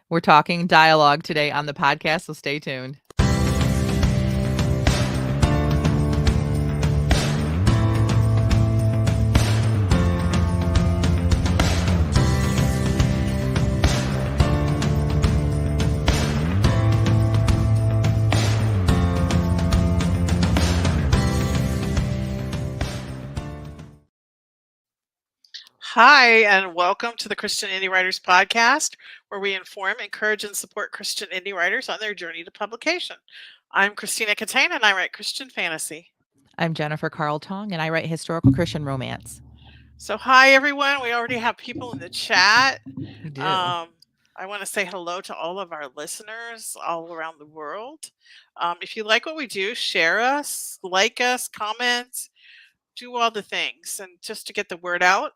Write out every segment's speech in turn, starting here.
We're talking dialogue today on the podcast, so stay tuned. Hi, and welcome to the Christian Indie Writers Podcast, where we inform, encourage, and support Christian indie writers on their journey to publication. I'm Christina Catane, and I write Christian fantasy. I'm Jennifer Carl Tong, and I write historical Christian romance. So, hi, everyone. We already have people in the chat. We do. I want to say hello to all of our listeners all around the world. If you like what we do, share us, like us, comment, do all the things, and just to get the word out.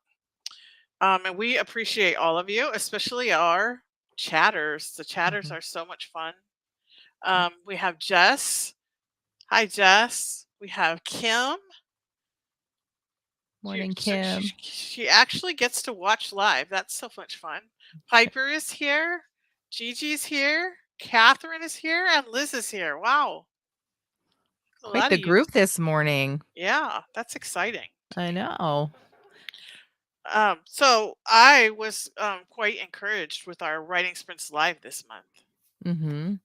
And we appreciate all of you, especially our chatters. The chatters are so much fun. We have Jess. Hi, Jess. We have Kim. Morning, Kim. She actually gets to watch live. That's so much fun. Piper is here. Gigi's here. Catherine is here. And Liz is here. Wow. Quite the group this morning. Yeah, that's exciting. I know. So I was quite encouraged with our Writing Sprints Live this month. Mm-hmm.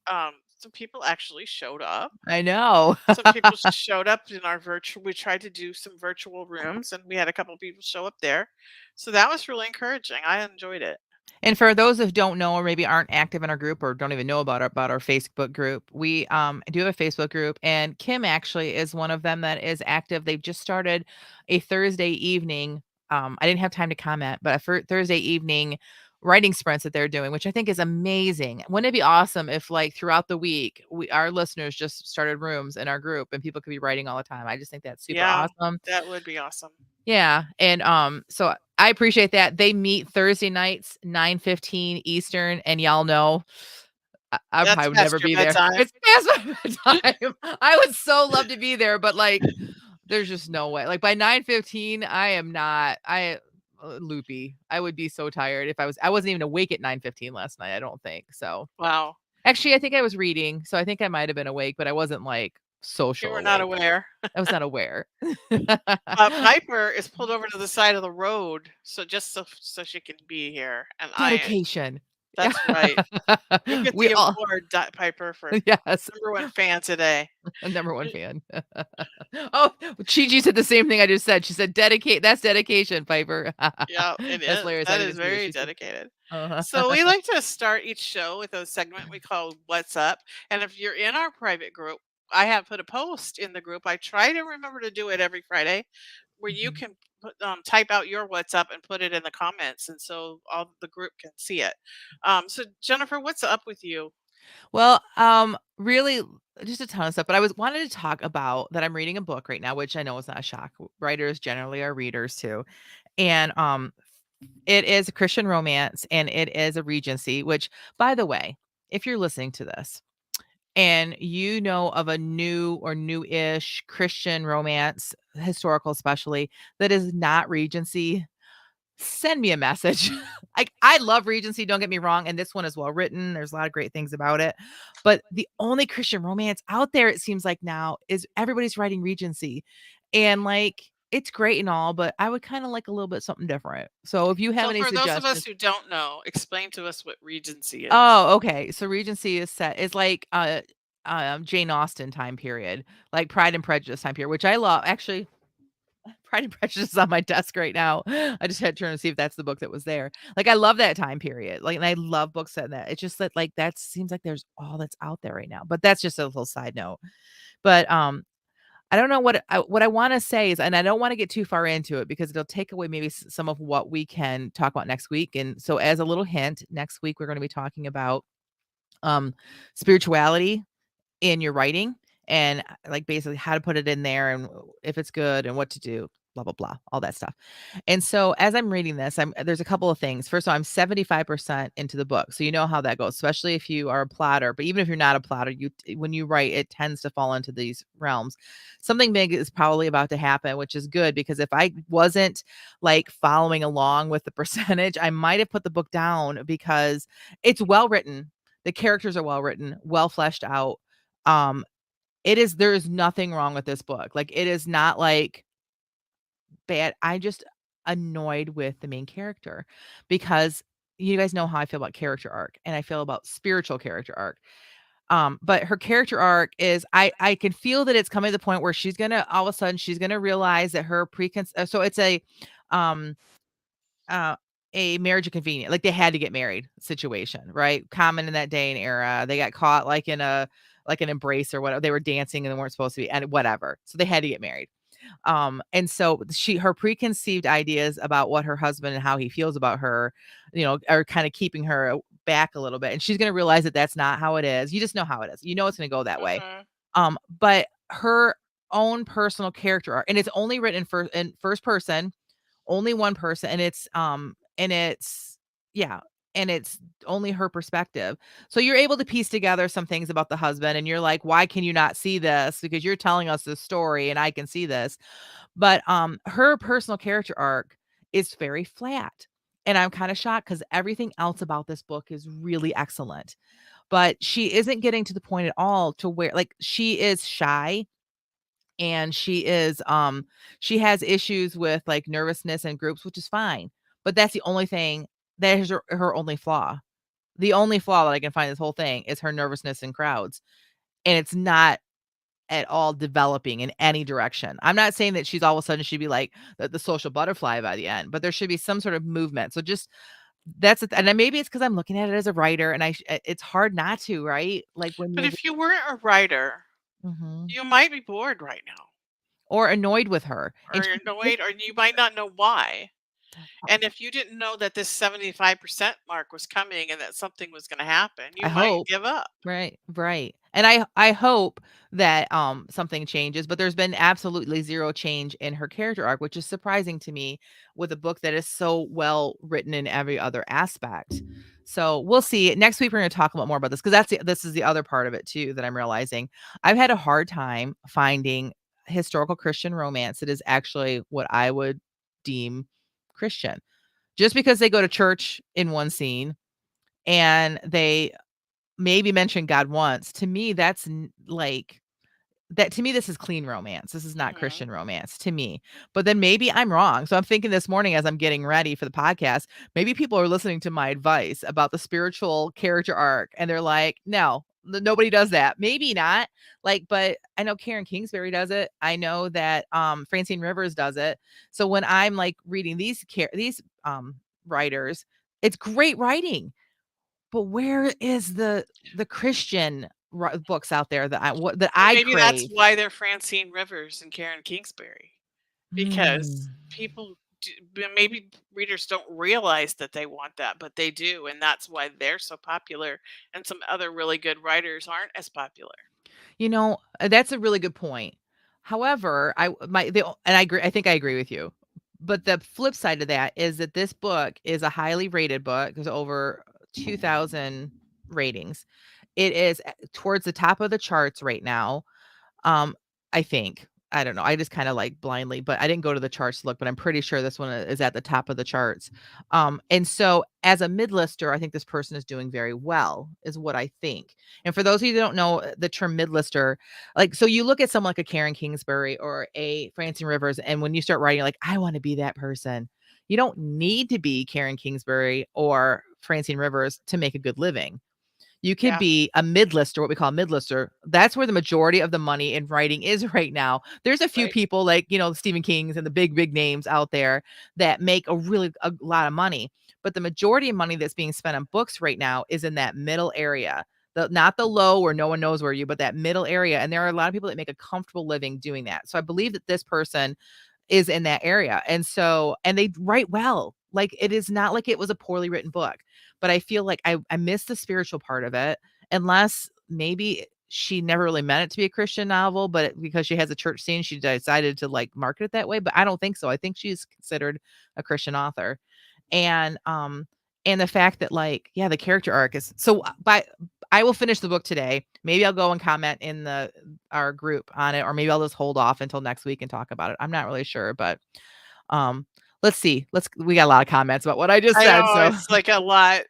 Some people actually showed up. I know. Some people showed up in our virtual. We tried to do some virtual rooms, and we had a couple people show up there. So that was really encouraging. I enjoyed it. And for those who don't know or maybe aren't active in our group or don't even know about our Facebook group, we do have a Facebook group, and Kim actually is one of them that is active. They've just started a Thursday evening. I didn't have time to comment, but a Thursday evening writing sprints that they're doing, which I think is amazing. Wouldn't it be awesome if, like, throughout the week, our listeners just started rooms in our group and people could be writing all the time? I just think that's super awesome. That would be awesome. Yeah. And so I appreciate that. They meet Thursday nights, 9:15 Eastern, and y'all know I probably would never be there. It's past my bedtime. I would so love to be there, but like there's just no way. Like by 9:15, I am not loopy. I would be so tired if I wasn't even awake at 9:15 last night, I don't think. So wow. Actually, I think I was reading, so I think I might have been awake, but I wasn't like social. You were not aware. I was not aware. Piper is pulled over to the side of the road, so just so she can be here. And dedication. That's right. You get the award, Piper, for #1 fan today. #1 fan. Oh, Chi said the same thing I just said. She said, "Dedicate. That's dedication, Piper." Yeah, it is. Hilarious. That is very dedicated. So we like to start each show with a segment we call "What's Up," and if you're in our private group, I have put a post in the group. I try to remember to do it every Friday, where you can type out your what's up and put it in the comments, and so all the group can see it. So Jennifer, what's up with you? Well, really just a ton of stuff, but I wanted to talk about that I'm reading a book right now, which I know is not a shock. Writers generally are readers too. And it is a Christian romance, and it is a Regency, which, by the way, if you're listening to this and you know of a new or new-ish Christian romance, historical especially, that is not Regency, send me a message. Like, I love Regency, don't get me wrong, and this one is well written. There's a lot of great things about it. But the only Christian romance out there, it seems like now, is everybody's writing Regency. And like, it's great and all, but I would kind of like a little bit something different. So if you have any suggestions. For those of us who don't know, explain to us what Regency is. Oh, okay. So Regency is like Jane Austen time period, like Pride and Prejudice time period, which I love. Actually, Pride and Prejudice is on my desk right now. I just had to turn and see if that's the book that was there. Like, I love that time period. Like, and I love books set in that. It's just that, like, that seems like there's all that's out there right now. But that's just a little side note. But I don't know what I want to say is, and I don't want to get too far into it because it'll take away maybe some of what we can talk about next week. And so, as a little hint, next week we're going to be talking about spirituality in your writing, and like basically how to put it in there and if it's good and what to do. blah, blah, blah, all that stuff. And so as I'm reading this, there's a couple of things. First of all, I'm 75% into the book. So you know how that goes, especially if you are a plotter. But even if you're not a plotter, when you write, it tends to fall into these realms. Something big is probably about to happen, which is good because if I wasn't like following along with the percentage, I might have put the book down because it's well written. The characters are well written, well fleshed out. Um, there is nothing wrong with this book. Like it is not like bad. I just annoyed with the main character because you guys know how I feel about character arc and I feel about spiritual character arc. But her character arc is I can feel that it's coming to the point where she's gonna all of a sudden she's gonna realize that her so it's um uh a marriage of convenience. Like they had to get married situation, right? Common in that day and era. They got caught like in a like an embrace or whatever. They were dancing and they weren't supposed to be and whatever. So they had to get married. And so her preconceived ideas about what her husband and how he feels about her, are kind of keeping her back a little bit. And she's going to realize that that's not how it is. You just know how it is. You know it's going to go that way. Mhm. But her own personal character arc, and it's only written in first person, only one person, and it's yeah, and it's only her perspective. So you're able to piece together some things about the husband, and you're like, why can you not see this? Because you're telling us this story, and I can see this. But, her personal character arc is very flat, and I'm kinda shocked because everything else about this book is really excellent. But she isn't getting to the point at all to where like, she is shy, and she has issues with, like, nervousness in groups, which is fine, but that's the only thing that is her only flaw. The only flaw that I can find in this whole thing is her nervousness in crowds, and it's not at all developing in any direction. I'm not saying that she's all of a sudden she'd be like the social butterfly by the end, but there should be some sort of movement. So just and then maybe it's because I'm looking at it as a writer and it's hard not to, right? Like when But you're if you weren't a writer, Mhm. you might be bored right now, Or annoyed with her. or And you're she annoyed, or you might not know why. And if you didn't know that this 75% mark was coming and that something was gonna happen, I you might hope. give up. Right, right. And I hope that, something changes, but there's been absolutely 0 change in her character arc, which is surprising to me with a book that is so well written in every other aspect. So, we'll see. Next week, we're gonna talk a lot more about this because this is the other part of it too that I'm realizing. I've had a hard time finding historical Christian romance that is actually what I would deem Christian. Just because they go to church in one scene and they maybe mention God once, to me, that's like that to me, this is clean romance. This is not Mhm. Christian romance to me. But then maybe I'm wrong. So I'm thinking this morning as I'm getting ready for the podcast, maybe people are listening to my advice about the spiritual character arc and they're like, no, nobody does that. Maybe not. Like, but I know Karen Kingsbury does it. I know that Francine Rivers does it. So when I'm like reading these writers, it's great writing, but where is the Christian books out there that Well, I maybe that's crave? why they're Francine Rivers and Karen Kingsbury, because Mm. people maybe readers don't realize that they want that, but they do, and that's why they're so popular, and some other really good writers aren't as popular. That's a really good point. However, and I agree, I think I agree with you. But the flip side of that is that this book is a highly rated book. There's over 2,000 ratings. It is towards the top of the charts right now. Um, I think. I don't know. I just kind of like blindly, but I didn't go to the charts to look, but I'm pretty sure this one is at the top of the charts. And so as a mid-lister, I think this person is doing very well, is what I think. And for those of you who don't know the term mid-lister, like so you look at someone like a Karen Kingsbury or a Francine Rivers, and when you start writing, you're like, I want to be that person. You don't need to be Karen Kingsbury or Francine Rivers to make a good living. You could Yeah, be a mid-lister, what we call a mid-lister. That's where the majority of the money in writing is right now. There's a few right. people like, Stephen Kings and the big, big names out there that make a lot of money. But the majority of money that's being spent on books right now is in that middle area. Not the low where no one knows where you, but that middle area. And there are a lot of people that make a comfortable living doing that. So I believe that this person is in that area. And they write well. Like it is not like it was a poorly written book, but I feel like I miss the spiritual part of it unless maybe she never really meant it to be a Christian novel, but because she has a church scene, she decided to like market it that way. But I don't think so. I think she's considered a Christian author. And and the fact that like, yeah, the character arc is so by I will finish the book today. Maybe I'll go and comment in the our group on it, or maybe I'll just hold off until next week and talk about it. I'm not really sure, but um let's see. We got a lot of comments about what I just I said. know, So it's like a lot.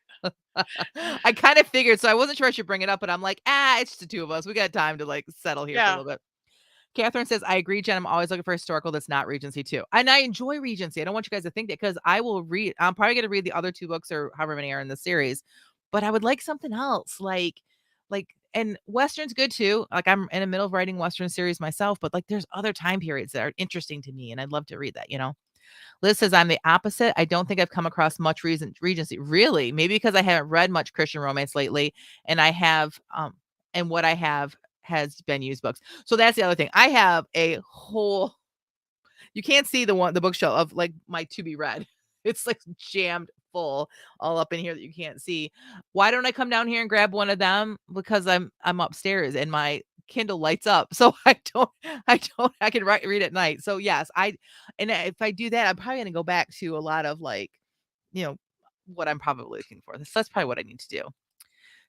I kind of figured, so I wasn't sure I should bring it up, but I'm like, it's just the two of us. We got time to like settle here for a Yeah. little bit. Catherine says, I agree, Jen. I'm always looking for historical that's not Regency too. And I enjoy Regency. I don't want you guys to think that because I will read, I'm probably going to read the other two books or however many are in the series, but I would like something else. And Western's good too. Like I'm in the middle of writing Western series myself, but like there's other time periods that are interesting to me and I'd love to read that, you know? Liz says, I'm the opposite. I don't think I've come across much Regency. Really? Maybe because I haven't read much Christian romance lately. And I have, and what I have has been used books. So that's the other thing. I have a whole, you can't see the bookshelf of like my to be read. It's like jammed full all up in here that you can't see. Why don't I come down here and grab one of them? Because I'm upstairs and my Kindle lights up. So I can read at night. So yes, if I do that, I'm probably going to go back to a lot of like, you know, what I'm probably looking for. That's probably what I need to do.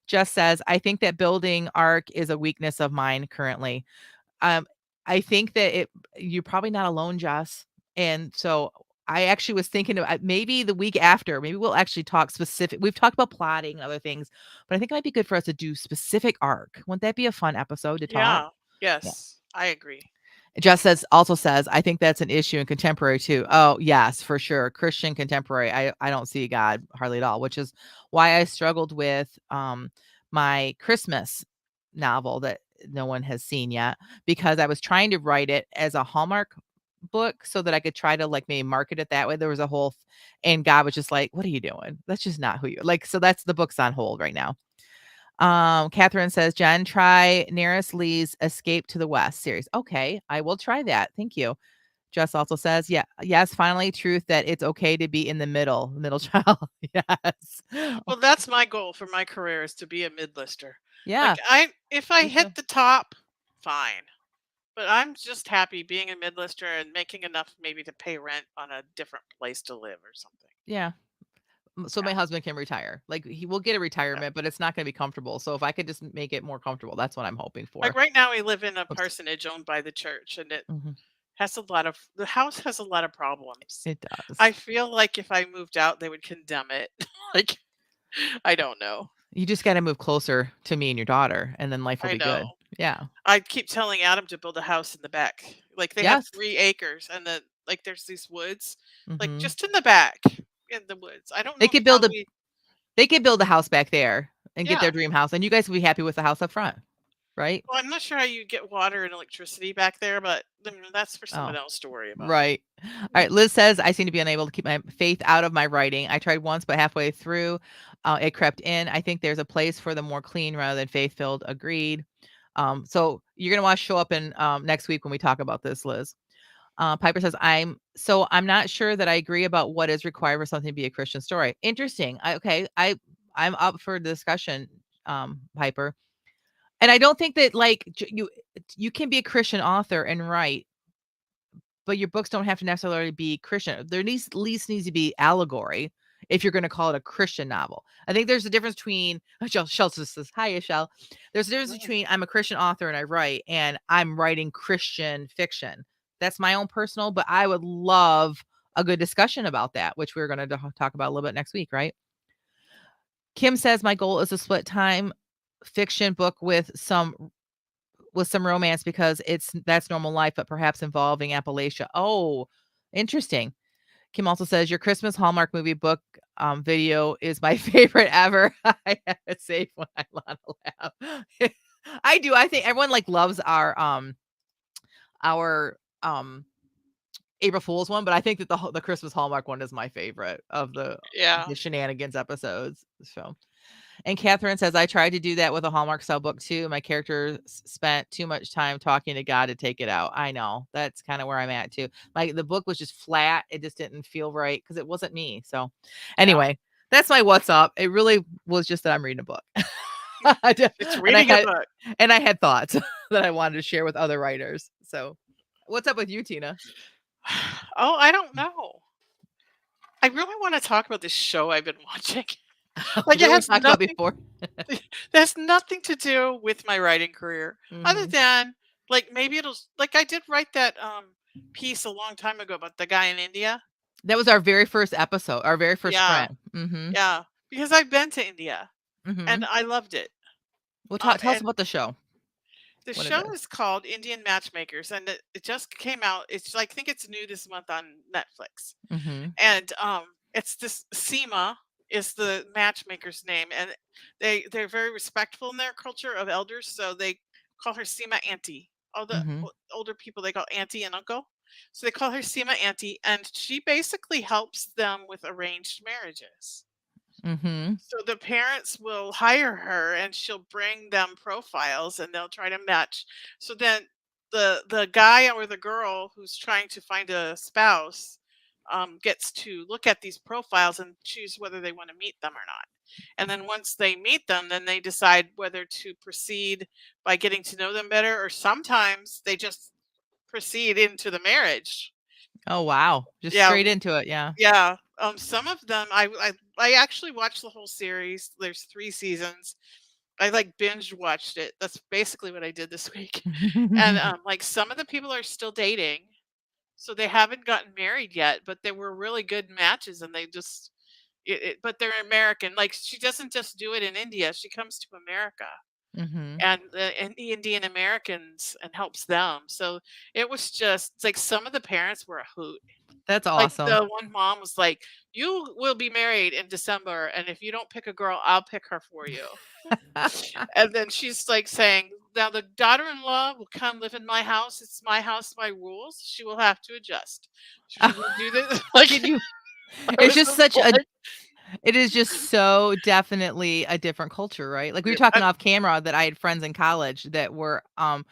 Jess says, I think that building arc is a weakness of mine currently. Um, I think that you're probably not alone, Jess. And so I actually was thinking of maybe the week after, maybe we'll actually talk specific. We've talked about plotting and other things, but I think it might be good for us to do specific arc. Wouldn't that be a fun episode to talk? Yeah. Yeah. Yes, I agree. Just also says, I think that's an issue in contemporary too. Oh, yes, for sure. Christian contemporary. I don't see God hardly at all, which is why I struggled with my Christmas novel that no one has seen yet, because I was trying to write it as a Hallmark book so that I could try to like maybe market it that way. There was a whole and God was just like, what are you doing? That's just not who you like. So that's the book's on hold right now. Catherine says, Jen, try Nearest Lee's Escape to the West series. Okay, I will try that. Thank you. Jess also says, yeah, yes, finally, truth that it's okay to be in the middle child. Yes. Well, that's my goal for my career is to be a mid-lister. Yeah. Like if I Me too. hit the top, fine. But I'm just happy being a mid-lister and making enough maybe to pay rent on a different place to live or something. Yeah. So Yeah. my husband can retire. Like he will get a Yeah. retirement, but it's not going to be comfortable. So if I could just make it more comfortable, that's what I'm hoping Like for. right now we live in a Oops. parsonage owned by the church and it Mhm. has a lot of the house has a lot of problems. It does. I feel like if I moved out they would condemn it. Like I don't know. You just got to move closer to me and your daughter, and then life will I be good. know. Yeah. I keep telling Adam to build a house in the back. Like they have Yes. 3 acres and then like there's these woods like Hmm. just in the back in the woods. I don't They know could how build a we They could build a house back there and get yeah. their dream house, and you guys will be happy with the house up front, right? Well, I'm not sure how you get water and electricity back there, but that's for someone Oh, else to worry about. right. All right. Liz says, I seem to be unable to keep my faith out of my writing. I tried once, but halfway through, it crept in. I think there's a place for the more clean rather than faith filled. Agreed. So you're going to want to show up in next week when we talk about this, Liz. Piper says, I'm not sure that I agree about what is required for something to be a Christian story. Interesting. I'm up for discussion, Piper. And I don't think that like you can be a Christian author and write, but your books don't have to necessarily be Christian. There needs at least needs to be allegory if you're going to call it a Christian novel. I think there's a difference between Shell says, hi, Shell. There's a difference Mm. between I'm a Christian author and I write, and I'm writing Christian fiction. That's my own personal, but I would love a good discussion about that, which we're going to talk about a little bit next week, right? Kim says my goal is a split time fiction book with some romance because that's normal life, but perhaps involving Appalachia. Oh, interesting. Kim also says your Christmas Hallmark movie book video is my favorite ever. I have it saved when I want to laugh. I do. I think everyone like loves our April Fool's one, but I think that the Christmas Hallmark one is my favorite of Yeah. the shenanigans episodes. So and Catherine says, I tried to do that with a Hallmark style book too. My character spent too much time talking to God to take it out. I know that's kind of where I'm at too. The book was just flat. It just didn't feel right because it wasn't me. So Yeah. anyway, that's my what's up. It really was just that I'm reading a book. I d It's and I reading a had book. and I had thoughts that I wanted to share with other writers. So, what's up with you, Tina? Oh, I don't know. I really wanna talk about this show I've been watching. Like, it What we has talked about nothing before. it has nothing to do with my writing career other Mhm. than, like, maybe it'll like, I did write that, piece a long time ago about the guy in India. That was our very first episode, our very first Yeah, friend. Mhm. yeah, because I've been to India, and Mhm. I loved it. Well, tell us And about the show, the what it show is. is called Indian Matchmakers, and it just came out. It's like, I think it's new this month on Netflix. Mhm. And it's this Seema is the matchmaker's name, and they're very respectful in their culture of elders, so they call her Seema Auntie. All the Mhm. older people they call auntie and uncle, so they call her Seema Auntie, and she basically helps them with arranged marriages. Mhm. So the parents will hire her and she'll bring them profiles and they'll try to match. So then the guy or the girl who's trying to find a spouse gets to look at these profiles and choose whether they want to meet them or not. And then once they meet them, then they decide whether to proceed by getting to know them better, or sometimes they just proceed into the marriage. Oh, wow. Just Yeah, straight into it, yeah. yeah, some of them I actually watched the whole series. There's 3 seasons. I, like, binge watched it. That's basically what I did this week. And, like, some of the people are still dating, so they haven't gotten married yet, but they were really good matches, and they just but they're American. Like, she doesn't just do it in India, she comes to America Mhm. and the Indian Americans and helps them. So, it was just it's like some of the parents were a hoot. That's Like, awesome. the one mom was like, "You will be married in December, and if you don't pick a girl, I'll pick her for you." And then she's, like, saying, "Now the daughter-in-law will come live in my house. It's my house, my rules. She will have to adjust. She will do this." Like, Can you I it's was just just such a like it is just so definitely a different culture, right? Like, we were talking I off camera that I had friends in college that were,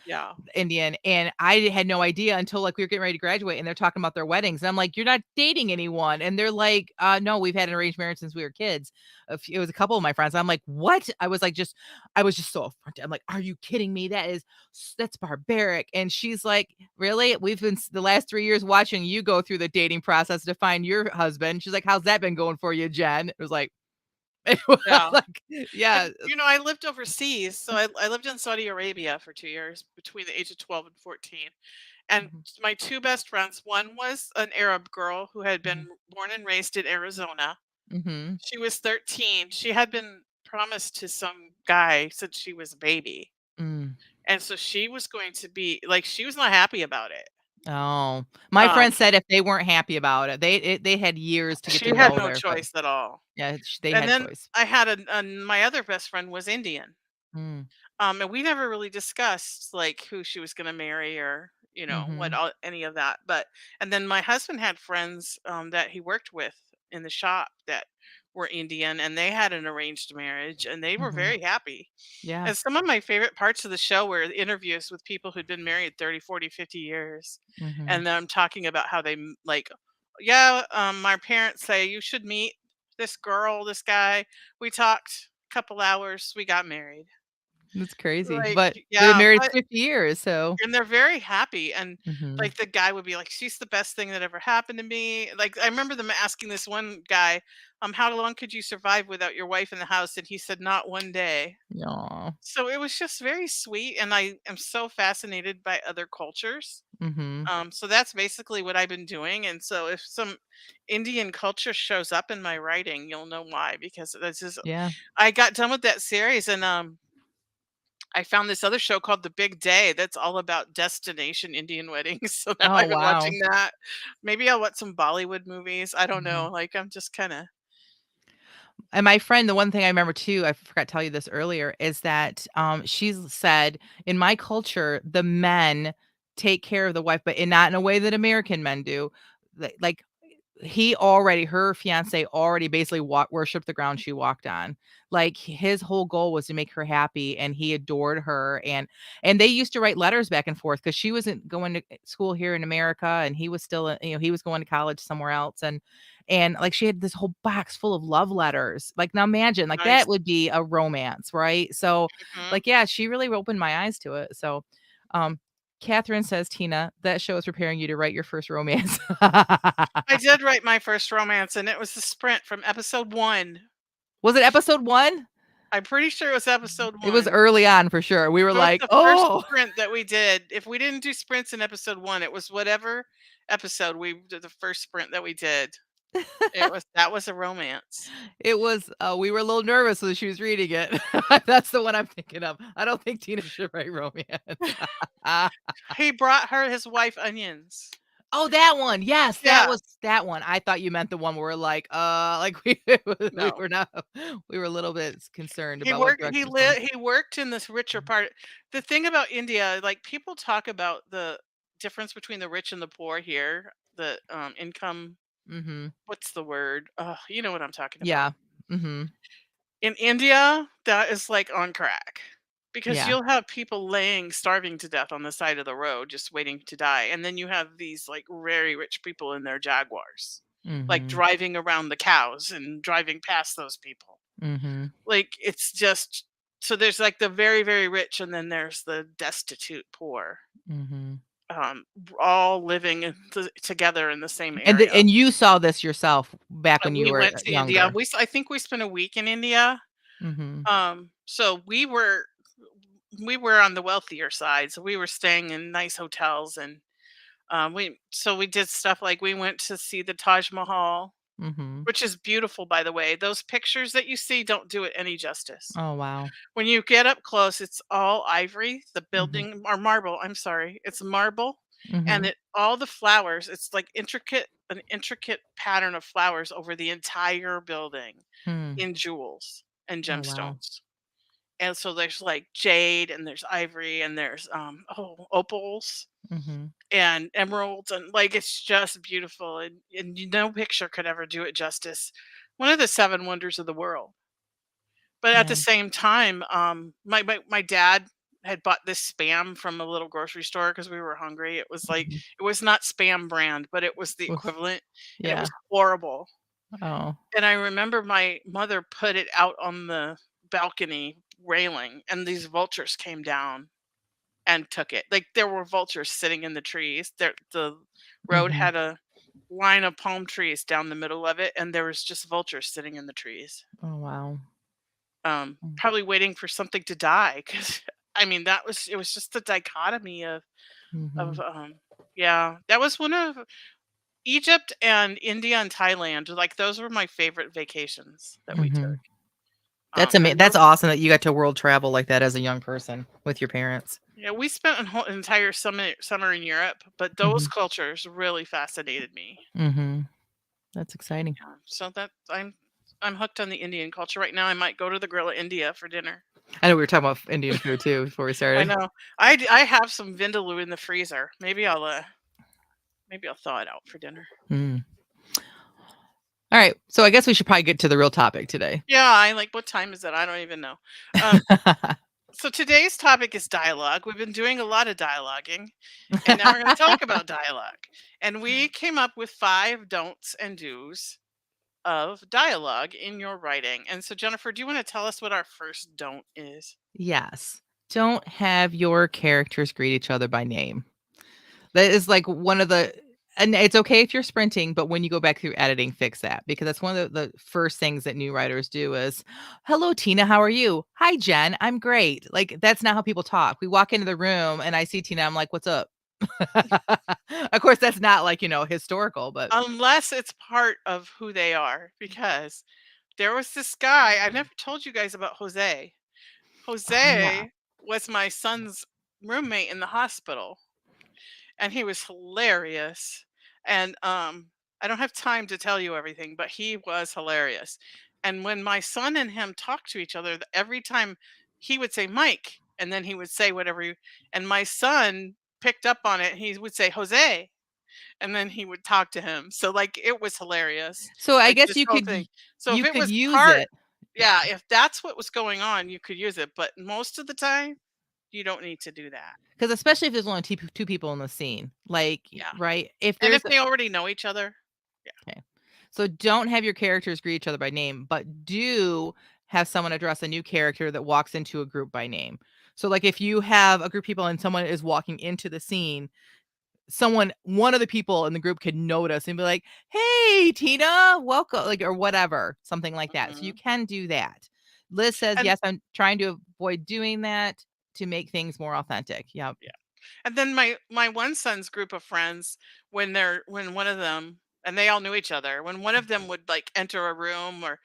yeah. Indian, and I had no idea until, like, we were getting ready to graduate, and they're talking about their weddings, and I'm like, "You're not dating anyone," and they're like, no, we've had an arranged marriage since we were kids." It was a couple of my friends. I'm like, "What?" I was just so affronted. I'm like, "Are you kidding me? That's barbaric," and she's like, "Really? We've been the last 3 years watching you go through the dating process to find your husband." She's like, "How's that been going for you, Jen?" It was like Yeah. like, yeah. I lived overseas, so I lived in Saudi Arabia for 2 years between the age of 12 and 14. And Mhm, my 2 best friends, one was an Arab girl who had been mhm, born and raised in Arizona. mhm, She was 13. She had been promised to some guy since she was a baby. mm. And so she was going to be like, she was not happy about it. Oh, my Um, friend said if they weren't happy about it, they had years to get to she had know no their choice at all. yeah, they And had then choice. I had my other best friend was Indian. Mm, And we never really discussed like who she was going to marry or, what mhm, all, any of that. But, and then my husband had friends that he worked with in the shop that were Indian, and they had an arranged marriage and they were mhm, very happy. yeah, And some of my favorite parts of the show were interviews with people who'd been married 30, 40, 50 years. mhm. And them talking about how they, like, yeah, my parents say you should meet this girl, this guy. We talked a couple hours, we got married. That's crazy, Like, but they've been yeah, married but 50 years, so and they're very happy, and, mhm. like, the guy would be like, "She's the best thing that ever happened to me." Like, I remember them asking this one guy, "How long could you survive without your wife in the house?" And he said, "Not one day." Aw, So it was just very sweet, and I am so fascinated by other cultures. mhm, So that's basically what I've been doing, and so if some Indian culture shows up in my writing, you'll know why, because this is yeah. I got done with that series, and, I found this other show called The Big Day that's all about destination Indian weddings, so now Oh, I've been wow. watching that. Maybe I'll watch some Bollywood movies, I don't Mhm. know, like, I'm just kinda And my friend, the one thing I remember too, I forgot to tell you this earlier, is that, she's said, "In my culture, the men take care of the wife, but not in a way that American men do." Like, her fiancé already basically worshiped the ground she walked on. Like, his whole goal was to make her happy, and he adored her, and they used to write letters back and forth because she wasn't going to school here in America, and he was still, he was going to college somewhere else, and, like, she had this whole box full of love letters. Like, now imagine, like, Nice. that would be a romance, right? So, Mhm. like, yeah, she really opened my eyes to it. So, um, Catherine says, "Tina, that show is preparing you to write your first romance." I did write my first romance, and it was the Sprint from episode 1. Was it episode 1? I'm pretty sure it was episode It was 1. early on for sure. We were It was like, the first "Oh." sprint that we did. If we didn't do sprints in episode 1, it was whatever episode we did the first sprint that we did. It was that was a romance. It was, we were a little nervous when she was reading it. That's the one I'm thinking of. I don't think Tina should write romance. He brought her his wife onions. Oh, that one. Yes, that Yeah, was that one. I thought you meant the one where we're like we no. were not we were a little bit concerned He about what worked direction it's going. he worked in this richer part. The thing about India, like, people talk about the difference between the rich and the poor here, the, income Mhm. what's the word? You know what I'm talking about. Yeah. Mhm. In India, that is, like, on crack, because Yeah. you'll have people laying starving to death on the side of the road just waiting to die, and then you have these, like, very rich people in their Jaguars, like, Mhm. driving around the cows and driving past those people. Mhm. Like, it's just so there's, like, the very, very rich, and then there's the destitute poor, Mhm. all living in together in the same area. And you saw this yourself back when you We were, went to India. younger. I think we spent a week in India. Mhm. So we were on the wealthier side, so we were staying in nice hotels, and we did stuff like we went to see the Taj Mahal, Mhm. which is beautiful, by the way. Those pictures that you see don't do it any justice. Oh, wow. When you get up close, it's all ivory, the Mhm. building or marble, I'm sorry. It's marble, and Mhm. it all the flowers, it's like an intricate pattern of flowers over the entire building Hmm. in jewels and Oh, wow. gemstones. And so there's like jade and there's ivory and there's opals Mhm. and emeralds, and like it's just beautiful, and no picture could ever do it justice. One of the seven wonders of the world. But at the Yeah. same time, my dad had bought this spam from a little grocery store because we were hungry. It was like Mhm. it was not spam brand, but it was the Oof. equivalent, and it was Yeah. horrible. Oh. And I remember my mother put it out on the balcony railing, and these vultures came down and took it. Like, there were vultures sitting in the trees. The road Mhm. had a line of palm trees down the middle of it, and there was just vultures sitting in the trees, Oh, wow. Mm. probably waiting for something to die. Because I mean, it was just the dichotomy of, Mhm. yeah, that was one of Egypt and India and Thailand, like, those were my favorite vacations that we took. Mhm. And That's those awesome that you got to world travel like that as a young person with your parents. Yeah, we spent an whole entire summer in Europe, but those Mhm. cultures really fascinated me. Mhm. That's exciting. Yeah, so that I'm hooked on the Indian culture right now. I might go to the Grill of India for dinner. I know we were talking about Indian food too before we I started. know. I have some vindaloo in the freezer. Maybe I'll thaw it out for dinner. Mm. Alright, so I guess we should probably get to the real topic today. Yeah, I like what time is it? I don't even know. Um, so today's topic is dialogue. We've been doing a lot of dialoguing, and now we're going to talk about dialogue. And we came up with 5 don'ts and do's of dialogue in your writing. And so, Jennifer, do you want to tell us what our first don't is? Yes. Don't have your characters greet each other by name. That is like one of the, and it's okay if you're sprinting, but when you go back through editing, fix that because that's one of the first things that new writers do is, "Hello, Tina, how are you? Hi, Jen, I'm great." Like that's not how people talk. We walk into the room and I see Tina, I'm like, "What's up?" Of course, that's not like historical, but Unless it's part of who they are, because there was this guy, I never told you guys about Jose. oh yeah. Jose was my son's roommate in the hospital, and he was hilarious. And I don't have time to tell you everything, but he was hilarious. And when my son and him talked to each other, every time he would say Mike, and then he would say whatever, and my son picked up on it. He would say Jose, and then he would talk to him. So like it was hilarious, So I like guess this whole thing. So if you it could was use part, it. Yeah. yeah, if that's what was going on, you could use it. But most of the time, you don't need to do that. Because especially if there's only two people in the scene, like, Yeah. right? If And there's if they already know each other, yeah. okay. So don't have your characters greet each other by name, but do have someone address a new character that walks into a group by name. So like if you have a group of people and someone is walking into the scene, one of the people in the group could notice and be like, "Hey, Tina, welcome," like, or whatever, something like that. So you Mhm. can do that. Liz says, And "Yes, I'm trying to avoid doing that to make things more authentic." Yep. yeah. And then my one son's group of friends, when one of them, and they all knew each other, when one of them would like enter a room or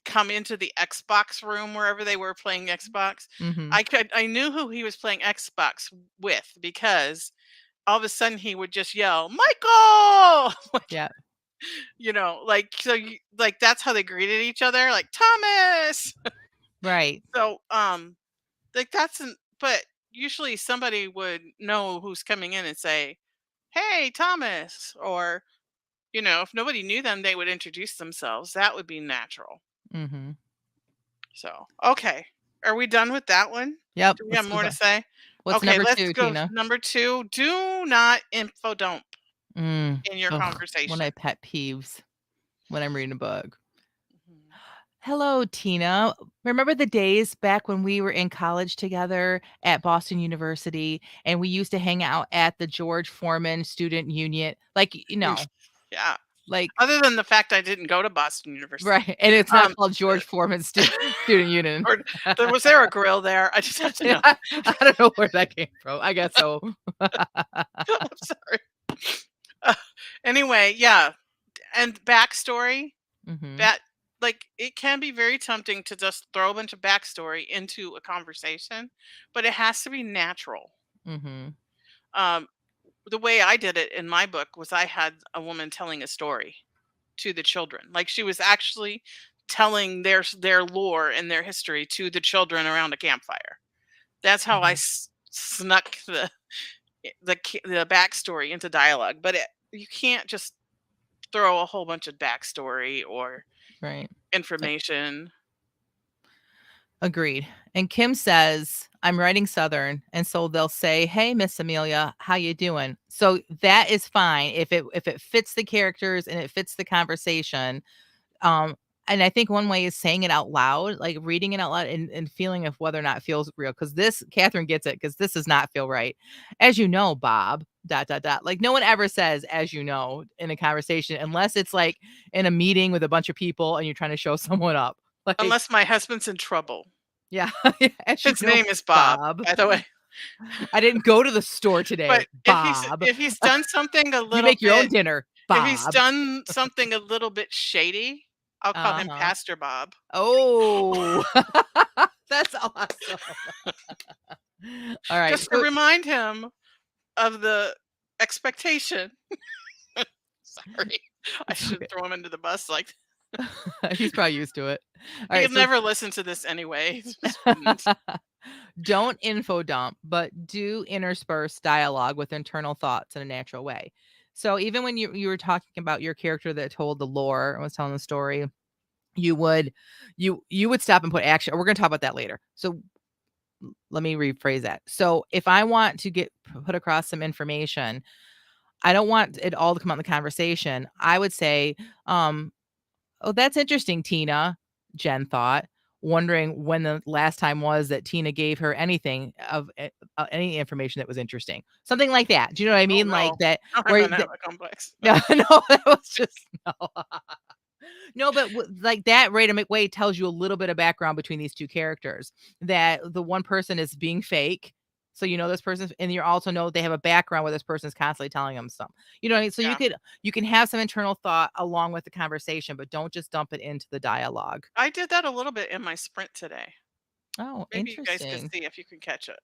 come into the Xbox room wherever they were playing Xbox, Mhm. I knew who he was playing Xbox with because all of a sudden he would just yell, "Michael!" like, Yeah. like so like that's how they greeted each other, like Thomas. Right. So like that's an but usually somebody would know who's coming in and say, "Hey, Thomas," or if nobody knew them, they would introduce themselves. That would be natural. Mhm. So, okay. Are we done with that one? Yep. Do we have Let's move more to on. say? What's Okay, number let's 2, go Tina? number 2. Do not info dump in your Ugh, one of conversation. my pet peeves when I'm reading a book. Mhm. Hello, Tina. Remember the days back when we were in college together at Boston University and we used to hang out at the George Foreman Student Union? Like, Yeah. like, Other than the fact I didn't go to Boston University. right. And it's not Um, called uh, George Foreman Student Union. or was there a grill there? I just have to know. I don't know where that came from. I guess so. I'm sorry. Uh, anyway, yeah, and backstory. Mhm. That like it can be very tempting to just throw a bunch of backstory into a conversation, but it has to be natural. Mhm. Um, the way I did it in my book was I had a woman telling a story to the children, like she was actually telling their lore and their history to the children around a campfire. That's how I Mhm. snuck the backstory into dialogue. But you can't just throw a whole bunch of backstory or Right. information. Agreed. And Kim says, "I'm writing Southern, and so they'll say, 'Hey, Miss Amelia, how you doing?'" So that is fine if it fits the characters and it fits the conversation. Um, and I think one way is saying it out loud, like reading it out loud and feeling of whether or not it feels real. Because this, Catherine gets it, because this does not feel right. "As you know, Bob, dot, dot, dot." Like no one ever says, "as you know," in a conversation, unless it's like in a meeting with a bunch of people and you're trying to show someone up. Like, Unless my husband's in trouble. yeah, "As you His know, name is Bob, Bob, by the way. I didn't go to the store today, But Bob. if he's done something a You little make your own bit dinner, if he's Bob." done something a little bit shady, I'll call him Uh-huh. Pastor Bob. Oh, that's awesome. All right, Just to so remind him of the expectation. Sorry. I it's shouldn't okay. throw him into the bus like He's probably used to it. All he'll right, so never listen to this anyway. He just wouldn't. don't info dump, but do intersperse dialogue with internal thoughts in a natural way. So even when you were talking about your character that told the lore and was telling the story, you would you would stop and put action. We're going to talk about that later. So let me rephrase that. So if I want to get put across some information, I don't want it all to come out in the conversation. I would say, "Oh, that's interesting, Tina," Jen thought, wondering when the last time was that Tina gave her anything of any information that was interesting. Something like that. Do you know what I Oh, mean? Like no. that Now I'm where gonna the have a complex. No. no, no, that was just no. No, but like that right way tells you a little bit of background between these two characters. That the one person is being fake. So you know this person, and you also know they have a background where this person is constantly telling them something. You know what I mean? So Yeah. you can have some internal thought along with the conversation, but don't just dump it into the dialogue. I did that a little bit in my sprint today. Oh, Maybe you guys could interesting. see if you can catch it.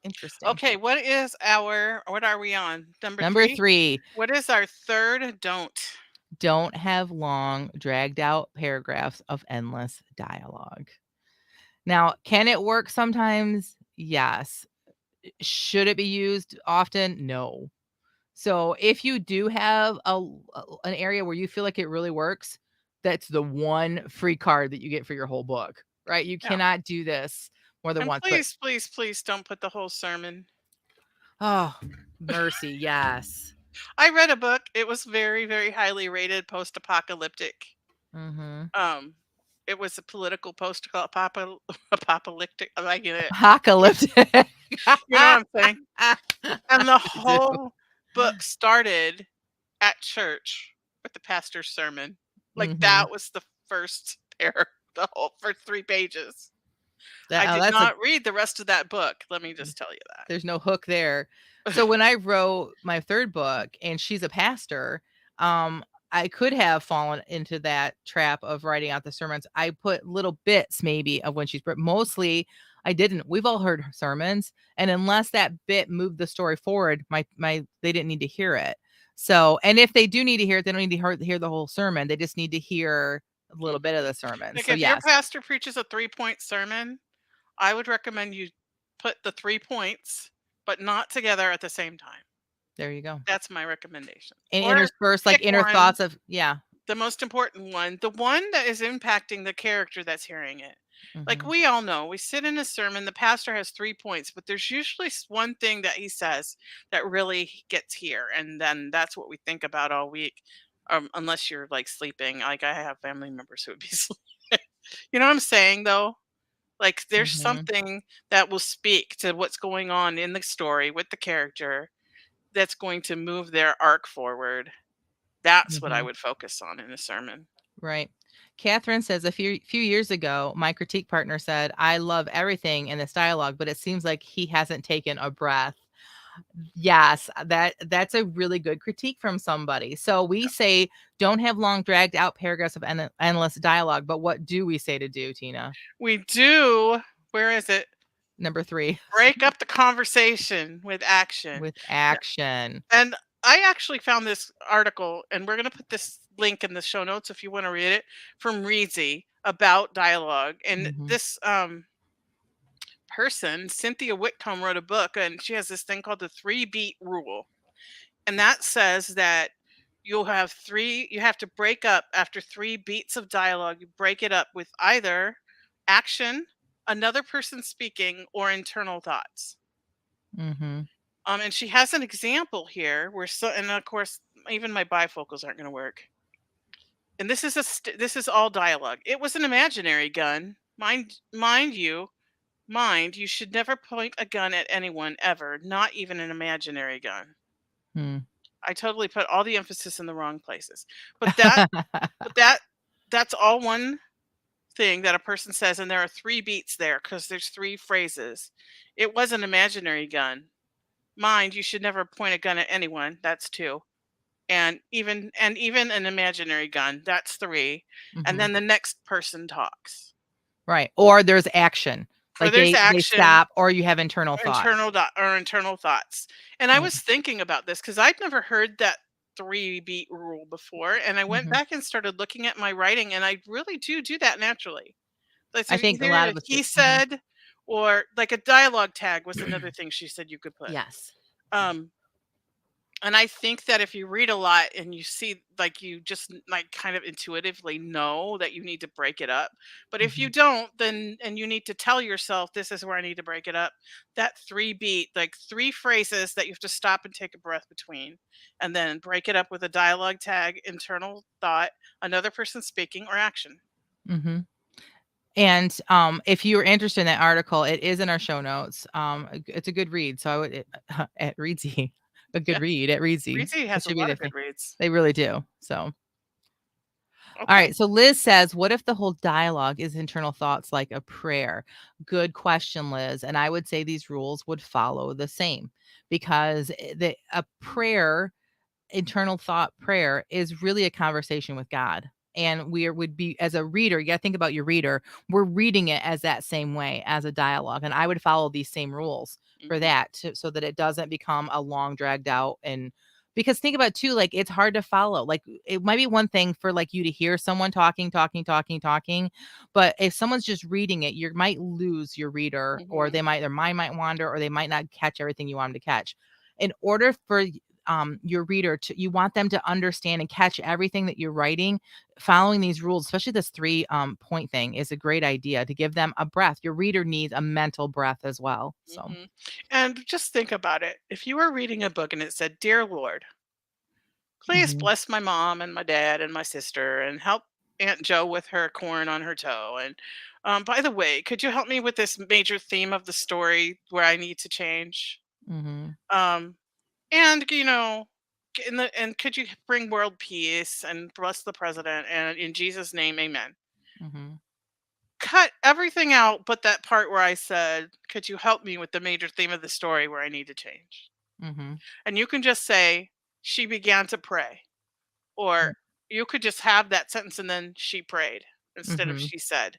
Interesting. Okay, what are we on? Number Number 3? 3, What is our third don't? don't have long, dragged out paragraphs of endless dialogue. Now, can it work sometimes? Yes. Should it be used often? No. So if you do have an area where you feel like it really works, that's the one free card that you get for your whole book, right? You Yeah. cannot do this more than And once, but please, please, please don't put the whole sermon. oh, mercy, yes. I read a book. It was very, very highly rated, post-apocalyptic. Mhm. Um, it was a political apocalyptic. I get it. Apocalyptic. You know what I'm saying? And the I do. whole book started at church with the pastor's sermon. Like, that Mhm. was the first pair, the whole first 3 pages. That I oh, did that's a not read the rest of that book, let me just tell you there's no hook there. that. So when I wrote my 3rd book and she's a pastor, um, I could have fallen into that trap of writing out the sermons. I put little bits maybe of when she's but mostly I didn't. We've all heard her sermons, and unless that bit moved the story forward, my they didn't need to hear it. So, and if they do need to hear it, they don't need to hear the whole sermon. They just need to hear a little bit of Mhm. the sermon. Like, So if your yes, pastor preaches a 3-point sermon, I would recommend you put the 3 points, but not together at the same time. there you go. That's my recommendation. And Or intersperse like pick inner one, thoughts of yeah. the most important one, the one that is impacting the character that's hearing it. Like, Mhm. we all know, we sit in a sermon, the pastor has 3 points, but there's usually one thing that he says that really gets here, and then that's what we think about all week. Unless you're like sleeping. Like, I have family members who would be sleeping. You know what I'm saying, though? Like, there's Mhm. something that will speak to what's going on in the story with the character that's going to move their arc forward. That's what I Mhm. would focus on in a sermon. Right. Catherine says a few years ago, my critique partner said, "I love everything in this dialogue, but it seems like he hasn't taken a breath." Yes, that's a really good critique from somebody. So we say don't have long dragged out paragraphs of endless dialogue, but what do we say to do, Tina? We do, where is it? Number 3 Break up the conversation with action. with N action. And I actually found this article, and we're gonna put this link in the show notes if you wanna read it, from Reezy about dialogue, and Mhm. this, person, Cynthia Whitcomb, wrote a book, and she has this thing called the 3-beat rule, and that says that you have to break up after 3 beats of dialogue, you break it up with either action, another person speaking, or internal thoughts. Mhm. And she has an example here where and of course, even my bifocals aren't gonna work. And this is all dialogue. "It was an imaginary gun. Mind you should never point a gun at anyone ever, not even an imaginary gun." Mm. I totally put all the emphasis in the wrong places. But but that that's all one thing that a person says, and there are 3 beats there because there's 3 phrases. "It was an imaginary gun." "Mind, you should never point a gun at anyone." That's 2. And even an imaginary gun, that's 3. And Mhm. then the next person talks. Right. Or there's action. Or Like there's they action, stop or you have internal thoughts. internal thoughts. And I Right. was thinking about this because I'd never heard that 3-beat rule before, and I went Mhm. back and started looking at my writing, and I really do that naturally. Like, I there's think a either lot a of us do. "he Mhm. said," or like a dialogue tag was another thing she said you could put. Yes. Um, and I think that if you read a lot and you see, like, you just like kind of intuitively know that you need to break it up. But if you Mhm. don't, then and you need to tell yourself, this is where I need to break it up. That 3-beat, like 3 phrases that you have to stop and take a breath between, and then break it up with a dialogue tag, internal thought, another person speaking, or action. Mhm. And, if you're interested in that article, it is in our show notes. It's a good read, so I would at Readsy, a good Yeah. read at Readsy. Reezy It has a should be lot there of for good reads. they really do. So, all Okay. right. So Liz says, "What if the whole dialogue is internal thoughts like a prayer?" Good question, Liz. And I would say these rules would follow the same because the a prayer internal thought prayer is really a conversation with God. And would be as a reader, you gotta think about your reader. We're reading it as that same way as a dialogue. And I would follow these same rules for Mhm. that so that it doesn't become a long dragged out and because think about too, like it's hard to follow. Like it might be one thing for like you to hear someone talking, but if someone's just reading it, you might lose your reader, or Mhm. their mind might wander, or they might not catch everything you want them to catch. In order for your reader to you want them to understand and catch everything that you're writing, following these rules, especially this 3 point thing is a great idea to give them a breath. Your reader needs a mental breath as well. So, Mhm. And just think about it. If you were reading a book and it said, "Dear Lord," Please Mhm. bless my mom and my dad and my sister and help Aunt Joe with her corn on her toe. And by the way, could you help me with this major theme of the story where I need to change? Mhm. Um, and and could you bring world peace and bless the president and in Jesus' name, amen. Mhm. Cut everything out but that part where I said, could you help me with the major theme of the story where I need to change? Mhm. And you can just say, she began to pray. Or Mm. you could just have that sentence and then she prayed instead of Mhm. she said.